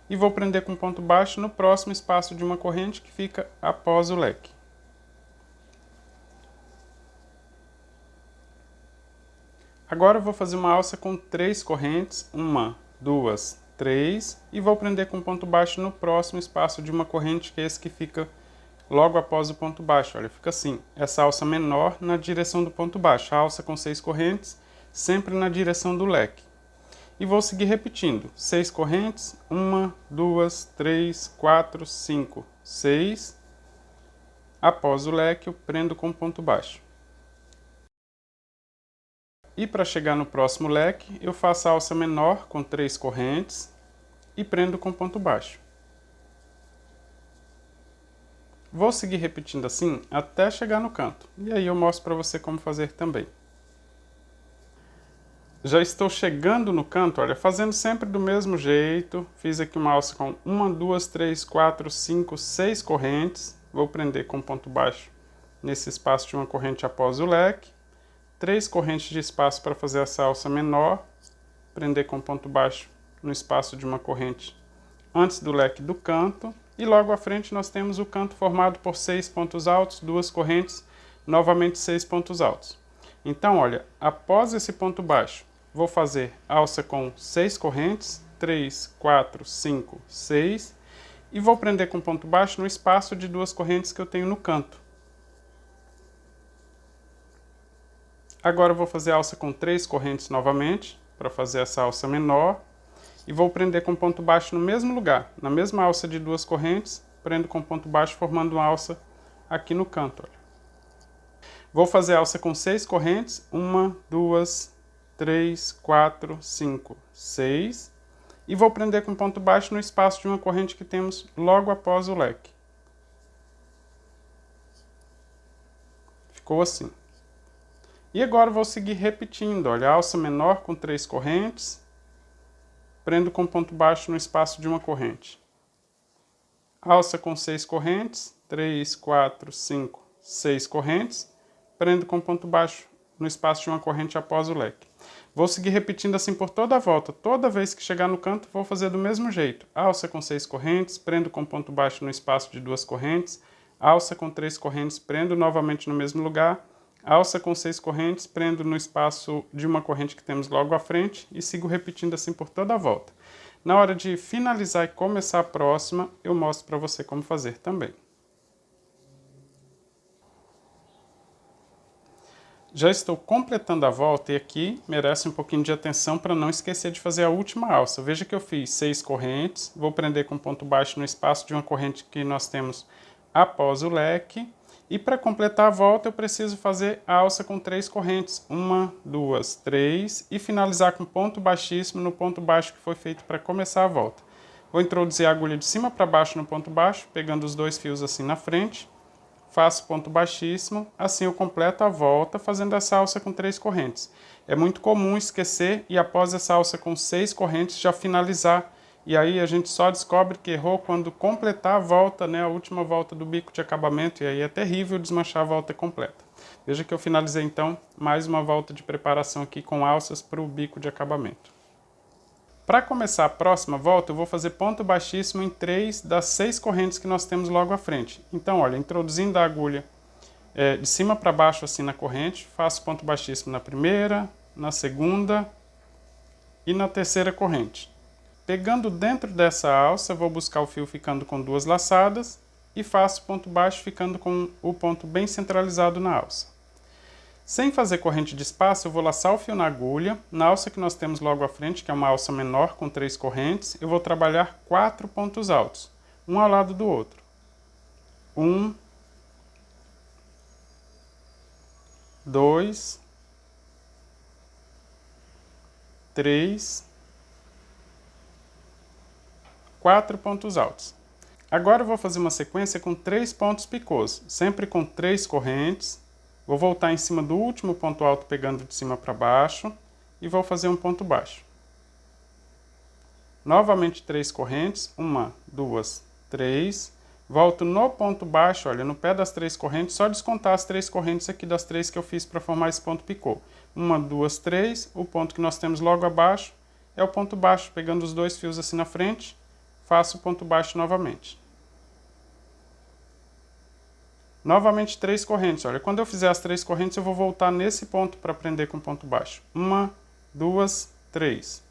E vou prender com ponto baixo no próximo espaço de uma corrente que fica após o leque. Agora eu vou fazer uma alça com 3 correntes. 1, 2, 3. E vou prender com ponto baixo no próximo espaço de uma corrente, que é esse que fica logo após o ponto baixo. Olha, fica assim, essa alça menor na direção do ponto baixo, a alça com 6 correntes, sempre na direção do leque. E vou seguir repetindo, 6 correntes, 1, 2, 3, 4, 5, 6. Após o leque, eu prendo com ponto baixo. E para chegar no próximo leque, eu faço a alça menor com 3 correntes e prendo com ponto baixo. Vou seguir repetindo assim até chegar no canto. E aí eu mostro para você como fazer também. Já estou chegando no canto, olha, fazendo sempre do mesmo jeito. Fiz aqui uma alça com 1, 2, 3, 4, 5, 6 correntes. Vou prender com ponto baixo nesse espaço de uma corrente após o leque. 3 correntes de espaço para fazer essa alça menor. Prender com ponto baixo no espaço de uma corrente antes do leque do canto. E logo à frente nós temos o canto formado por 6 pontos altos, 2 correntes, novamente 6 pontos altos. Então, olha, após esse ponto baixo, vou fazer alça com 6 correntes, 3, 4, 5, 6, e vou prender com ponto baixo no espaço de 2 correntes que eu tenho no canto. Agora eu vou fazer alça com 3 correntes novamente, para fazer essa alça menor. E vou prender com ponto baixo no mesmo lugar, na mesma alça de 2 correntes, prendo com ponto baixo formando uma alça aqui no canto. Olha. Vou fazer alça com 6 correntes, 1, 2, 3, 4, 5, 6, e vou prender com ponto baixo no espaço de uma corrente que temos logo após o leque. Ficou assim. E agora vou seguir repetindo, olha, alça menor com 3 correntes, prendo com ponto baixo no espaço de uma corrente. Alça com 6 correntes, 3, 4, 5, 6 correntes, prendo com ponto baixo no espaço de uma corrente após o leque. Vou seguir repetindo assim por toda a volta. Toda vez que chegar no canto, vou fazer do mesmo jeito. Alça com 6 correntes, prendo com ponto baixo no espaço de 2 correntes, alça com 3 correntes, prendo novamente no mesmo lugar, alça com 6 correntes, prendo no espaço de uma corrente que temos logo à frente e sigo repetindo assim por toda a volta. Na hora de finalizar e começar a próxima, eu mostro para você como fazer também. Já estou completando a volta e aqui merece um pouquinho de atenção para não esquecer de fazer a última alça. Veja que eu fiz 6 correntes, vou prender com ponto baixo no espaço de uma corrente que nós temos após o leque. E para completar a volta eu preciso fazer a alça com 3 correntes, 1, 2, 3 e finalizar com ponto baixíssimo no ponto baixo que foi feito para começar a volta. Vou introduzir a agulha de cima para baixo no ponto baixo, pegando os 2 fios assim na frente, faço ponto baixíssimo, assim eu completo a volta fazendo essa alça com 3 correntes. É muito comum esquecer e após essa alça com 6 correntes já finalizar. E aí a gente só descobre que errou quando completar a volta, né, a última volta do bico de acabamento, e aí é terrível desmanchar a volta completa. Veja que eu finalizei então mais uma volta de preparação aqui com alças para o bico de acabamento. Para começar a próxima volta, eu vou fazer ponto baixíssimo em 3 das 6 correntes que nós temos logo à frente. Então, olha, introduzindo a agulha de cima para baixo assim na corrente, faço ponto baixíssimo na primeira, na segunda e na terceira corrente. Pegando dentro dessa alça, vou buscar o fio ficando com 2 laçadas e faço ponto baixo ficando com o ponto bem centralizado na alça. Sem fazer corrente de espaço, eu vou laçar o fio na agulha. Na alça que nós temos logo à frente, que é uma alça menor com 3 correntes, eu vou trabalhar 4 pontos altos, um ao lado do outro. 1, 2, 3, 4 pontos altos. Agora eu vou fazer uma sequência com 3 pontos picôs, sempre com 3 correntes. Vou voltar em cima do último ponto alto pegando de cima para baixo e vou fazer um ponto baixo. Novamente 3 correntes, 1, 2, 3. Volto no ponto baixo, olha, no pé das 3 correntes, só descontar as 3 correntes aqui das 3 que eu fiz para formar esse ponto picô. 1, 2, 3, o ponto que nós temos logo abaixo é o ponto baixo, pegando os 2 fios assim na frente, faço o ponto baixo novamente. Novamente 3 correntes, olha, quando eu fizer as 3 correntes eu vou voltar nesse ponto para prender com ponto baixo. 1, 2, 3.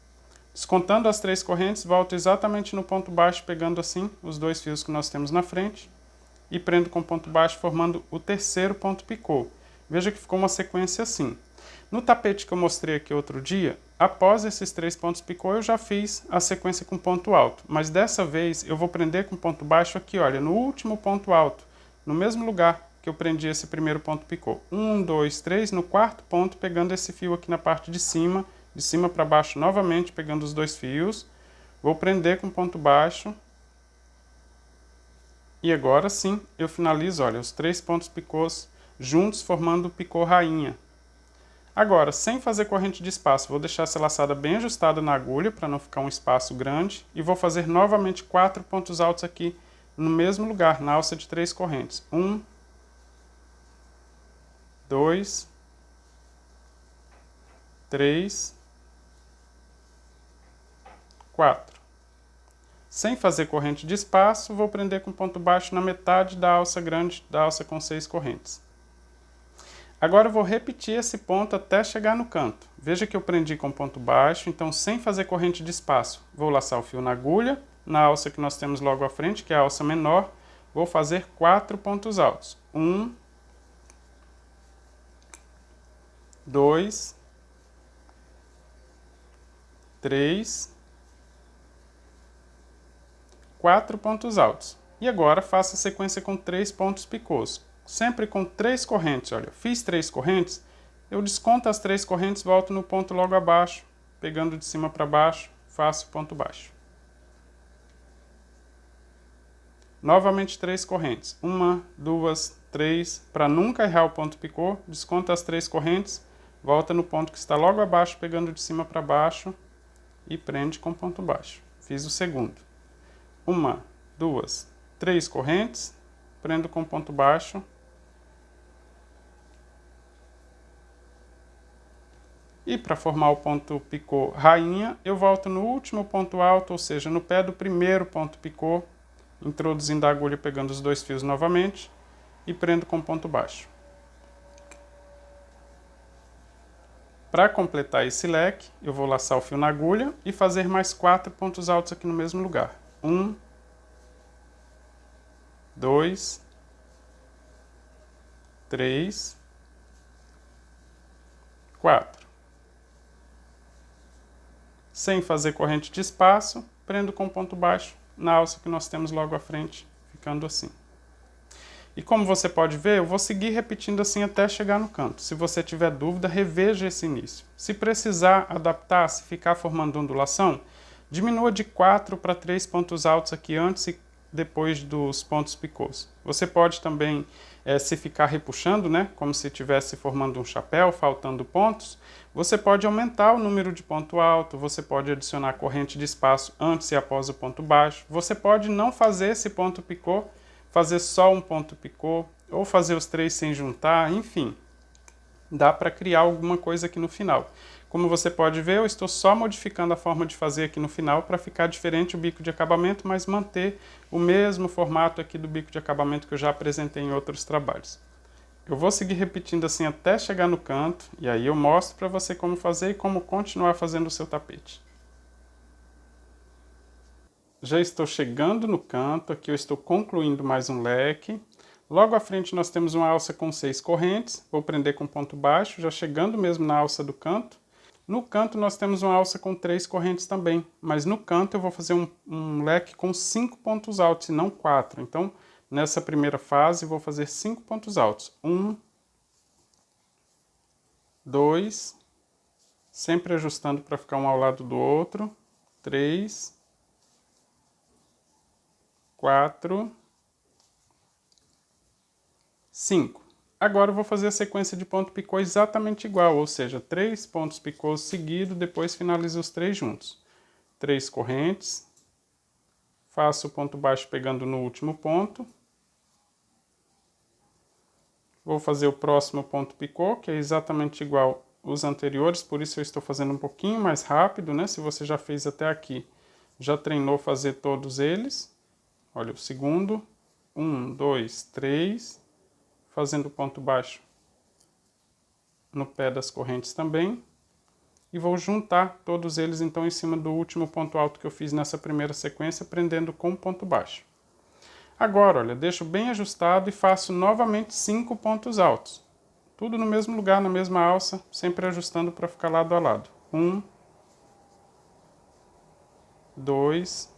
Descontando as 3 correntes, volto exatamente no ponto baixo, pegando assim os 2 fios que nós temos na frente e prendo com ponto baixo, formando o terceiro ponto picô. Veja que ficou uma sequência assim. No tapete que eu mostrei aqui outro dia, após esses 3 pontos picô, eu já fiz a sequência com ponto alto, mas dessa vez eu vou prender com ponto baixo aqui, olha, no último ponto alto, no mesmo lugar que eu prendi esse primeiro ponto picô. 1, 2, 3, no quarto ponto, pegando esse fio aqui na parte de cima para baixo novamente, pegando os 2 fios. Vou prender com ponto baixo. E agora sim, eu finalizo, olha, os 3 pontos picôs juntos, formando o picô rainha. Agora, sem fazer corrente de espaço, vou deixar essa laçada bem ajustada na agulha, para não ficar um espaço grande. E vou fazer novamente 4 pontos altos aqui, no mesmo lugar, na alça de 3 correntes. 1, 2, 3, 4. Sem fazer corrente de espaço, vou prender com ponto baixo na metade da alça grande, da alça com 6 correntes. Agora eu vou repetir esse ponto até chegar no canto. Veja que eu prendi com ponto baixo, então sem fazer corrente de espaço, vou laçar o fio na agulha, na alça que nós temos logo à frente, que é a alça menor, vou fazer 4 pontos altos. 1, 2, 3, 4 pontos altos. E agora faço a sequência com 3 pontos picôs, sempre com 3 correntes. Olha, fiz 3 correntes, eu desconto as 3 correntes, volto no ponto logo abaixo, pegando de cima para baixo, faço ponto baixo. Novamente 3 correntes, 1, 2, 3, para nunca errar o ponto picô, desconta as 3 correntes, volta no ponto que está logo abaixo, pegando de cima para baixo e prende com ponto baixo. Fiz o segundo. 1, 2, 3 correntes, prendo com ponto baixo. E para formar o ponto picô rainha, eu volto no último ponto alto, ou seja, no pé do primeiro ponto picô, introduzindo a agulha, pegando os 2 fios novamente e prendo com ponto baixo. Para completar esse leque, eu vou laçar o fio na agulha e fazer mais 4 pontos altos aqui no mesmo lugar. 1, 2, 3, 4. Sem fazer corrente de espaço, prendo com ponto baixo na alça que nós temos logo à frente, ficando assim. E como você pode ver, eu vou seguir repetindo assim até chegar no canto. Se você tiver dúvida, reveja esse início. Se precisar adaptar, se ficar formando ondulação, diminua de 4 para 3 pontos altos aqui antes e depois dos pontos picôs. Você pode também, se ficar repuxando, né, como se estivesse formando um chapéu, faltando pontos, você pode aumentar o número de ponto alto, você pode adicionar corrente de espaço antes e após o ponto baixo, você pode não fazer esse ponto picô, fazer só um ponto picô, ou fazer os 3 sem juntar, enfim, dá para criar alguma coisa aqui no final. Como você pode ver, eu estou só modificando a forma de fazer aqui no final para ficar diferente o bico de acabamento, mas manter o mesmo formato aqui do bico de acabamento que eu já apresentei em outros trabalhos. Eu vou seguir repetindo assim até chegar no canto, e aí eu mostro para você como fazer e como continuar fazendo o seu tapete. Já estou chegando no canto, aqui eu estou concluindo mais um leque. Logo à frente nós temos uma alça com 6 correntes, vou prender com ponto baixo, já chegando mesmo na alça do canto. No canto nós temos uma alça com 3 correntes também, mas no canto eu vou fazer um leque com 5 pontos altos e não 4. Então, nessa primeira fase, vou fazer 5 pontos altos. 1, 2, sempre ajustando para ficar um ao lado do outro. 3, 4, 5. Agora eu vou fazer a sequência de ponto picô exatamente igual, ou seja, 3 pontos picôs seguidos, depois finalizo os 3 juntos. 3 correntes, faço o ponto baixo pegando no último ponto. Vou fazer o próximo ponto picô, que é exatamente igual os anteriores, por isso eu estou fazendo um pouquinho mais rápido, né? Se você já fez até aqui, já treinou fazer todos eles. Olha o segundo, 1, 2, 3... fazendo ponto baixo no pé das correntes também. E vou juntar todos eles então em cima do último ponto alto que eu fiz nessa primeira sequência, prendendo com ponto baixo. Agora, olha, deixo bem ajustado e faço novamente 5 pontos altos. Tudo no mesmo lugar, na mesma alça, sempre ajustando para ficar lado a lado. 1, 2,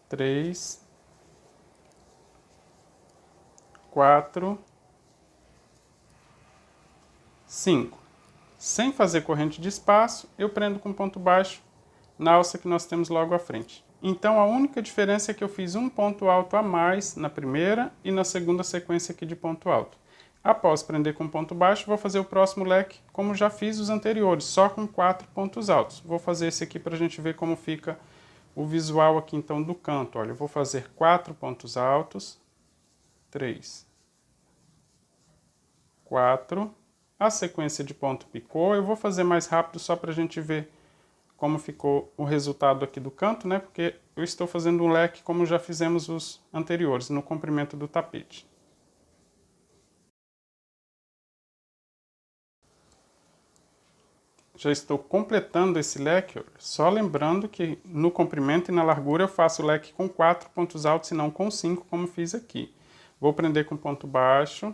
3, 4, 5. Sem fazer corrente de espaço, eu prendo com ponto baixo na alça que nós temos logo à frente. Então a única diferença é que eu fiz um ponto alto a mais na primeira e na segunda sequência aqui de ponto alto. Após prender com ponto baixo, vou fazer o próximo leque como já fiz os anteriores, só com 4 pontos altos. Vou fazer esse aqui para a gente ver como fica o visual aqui então do canto. Olha, eu vou fazer 4 pontos altos, 3, 4, a sequência de ponto picô. Eu vou fazer mais rápido só para a gente ver como ficou o resultado aqui do canto, né? Porque eu estou fazendo um leque como já fizemos os anteriores, no comprimento do tapete. Já estou completando esse leque, só lembrando que no comprimento e na largura eu faço o leque com 4 pontos altos e não com 5, como fiz aqui. Vou prender com ponto baixo,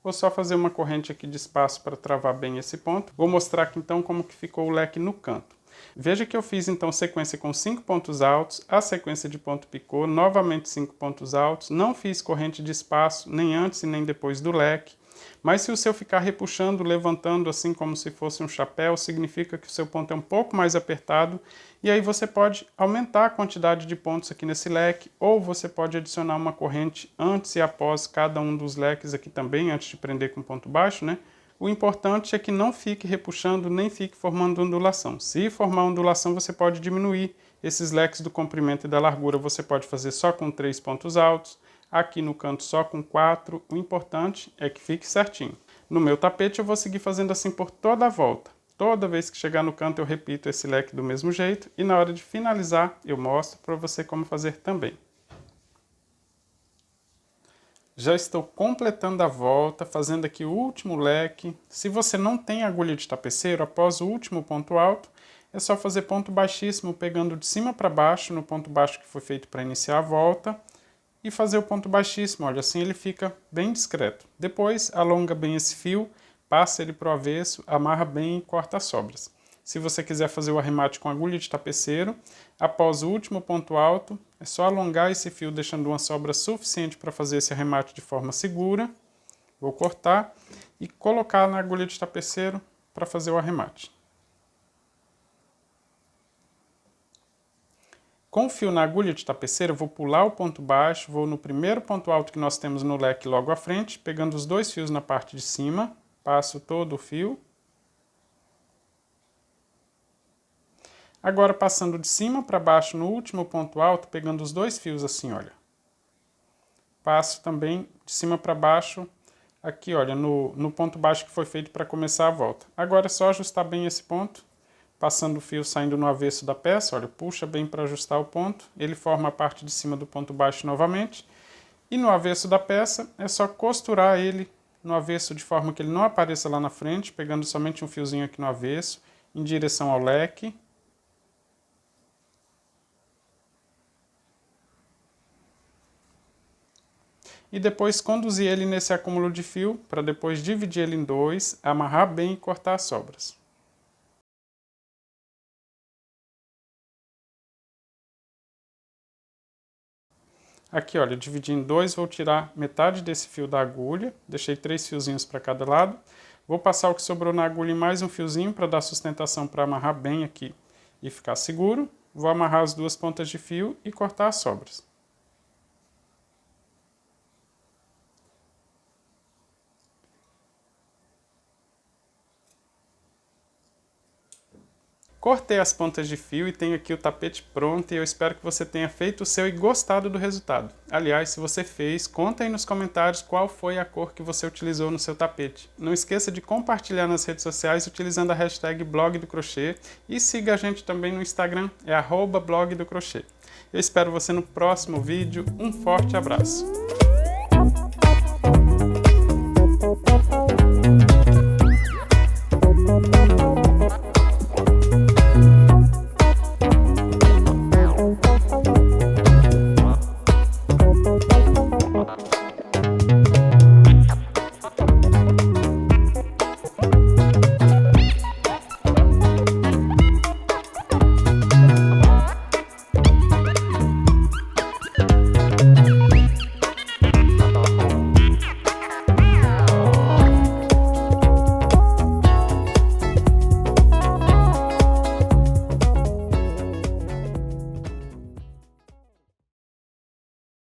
vou só fazer uma corrente aqui de espaço para travar bem esse ponto. Vou mostrar aqui então como que ficou o leque no canto. Veja que eu fiz então sequência com 5 pontos altos, a sequência de ponto picô, novamente 5 pontos altos, não fiz corrente de espaço nem antes e nem depois do leque. Mas se o seu ficar repuxando, levantando assim como se fosse um chapéu, significa que o seu ponto é um pouco mais apertado, e aí você pode aumentar a quantidade de pontos aqui nesse leque, ou você pode adicionar uma corrente antes e após cada um dos leques aqui também, antes de prender com ponto baixo, né? O importante é que não fique repuxando, nem fique formando ondulação. Se formar ondulação, você pode diminuir esses leques do comprimento e da largura. Você pode fazer só com 3 pontos altos, aqui no canto só com 4, o importante é que fique certinho. No meu tapete eu vou seguir fazendo assim por toda a volta. Toda vez que chegar no canto eu repito esse leque do mesmo jeito e na hora de finalizar eu mostro para você como fazer também. Já estou completando a volta, fazendo aqui o último leque. Se você não tem agulha de tapeceiro, após o último ponto alto, é só fazer ponto baixíssimo pegando de cima para baixo, no ponto baixo que foi feito para iniciar a volta, e fazer o ponto baixíssimo, olha, assim ele fica bem discreto. Depois alonga bem esse fio, passa ele para o avesso, amarra bem e corta as sobras. Se você quiser fazer o arremate com agulha de tapeceiro, após o último ponto alto, é só alongar esse fio deixando uma sobra suficiente para fazer esse arremate de forma segura. Vou cortar e colocar na agulha de tapeceiro para fazer o arremate. Com o fio na agulha de tapeceiro, eu vou pular o ponto baixo, vou no primeiro ponto alto que nós temos no leque logo à frente, pegando os 2 fios na parte de cima, passo todo o fio. Agora passando de cima para baixo no último ponto alto, pegando os 2 fios assim, olha. Passo também de cima para baixo, aqui, olha, no ponto baixo que foi feito para começar a volta. Agora é só ajustar bem esse ponto, passando o fio saindo no avesso da peça, olha, puxa bem para ajustar o ponto, ele forma a parte de cima do ponto baixo novamente. E no avesso da peça é só costurar ele no avesso de forma que ele não apareça lá na frente, pegando somente um fiozinho aqui no avesso, em direção ao leque. e depois conduzir ele nesse acúmulo de fio para depois dividir ele em dois, amarrar bem e cortar as sobras. Aqui, olha, eu dividi em dois, vou tirar metade desse fio da agulha, deixei 3 fiozinhos para cada lado. Vou passar o que sobrou na agulha em mais um fiozinho para dar sustentação para amarrar bem aqui e ficar seguro. Vou amarrar as 2 pontas de fio e cortar as sobras. Cortei as pontas de fio e tenho aqui o tapete pronto e eu espero que você tenha feito o seu e gostado do resultado. Aliás, se você fez, conta aí nos comentários qual foi a cor que você utilizou no seu tapete. Não esqueça de compartilhar nas redes sociais utilizando a hashtag Blog do Crochê e siga a gente também no Instagram, @blogdocrochê. Eu espero você no próximo vídeo, um forte abraço!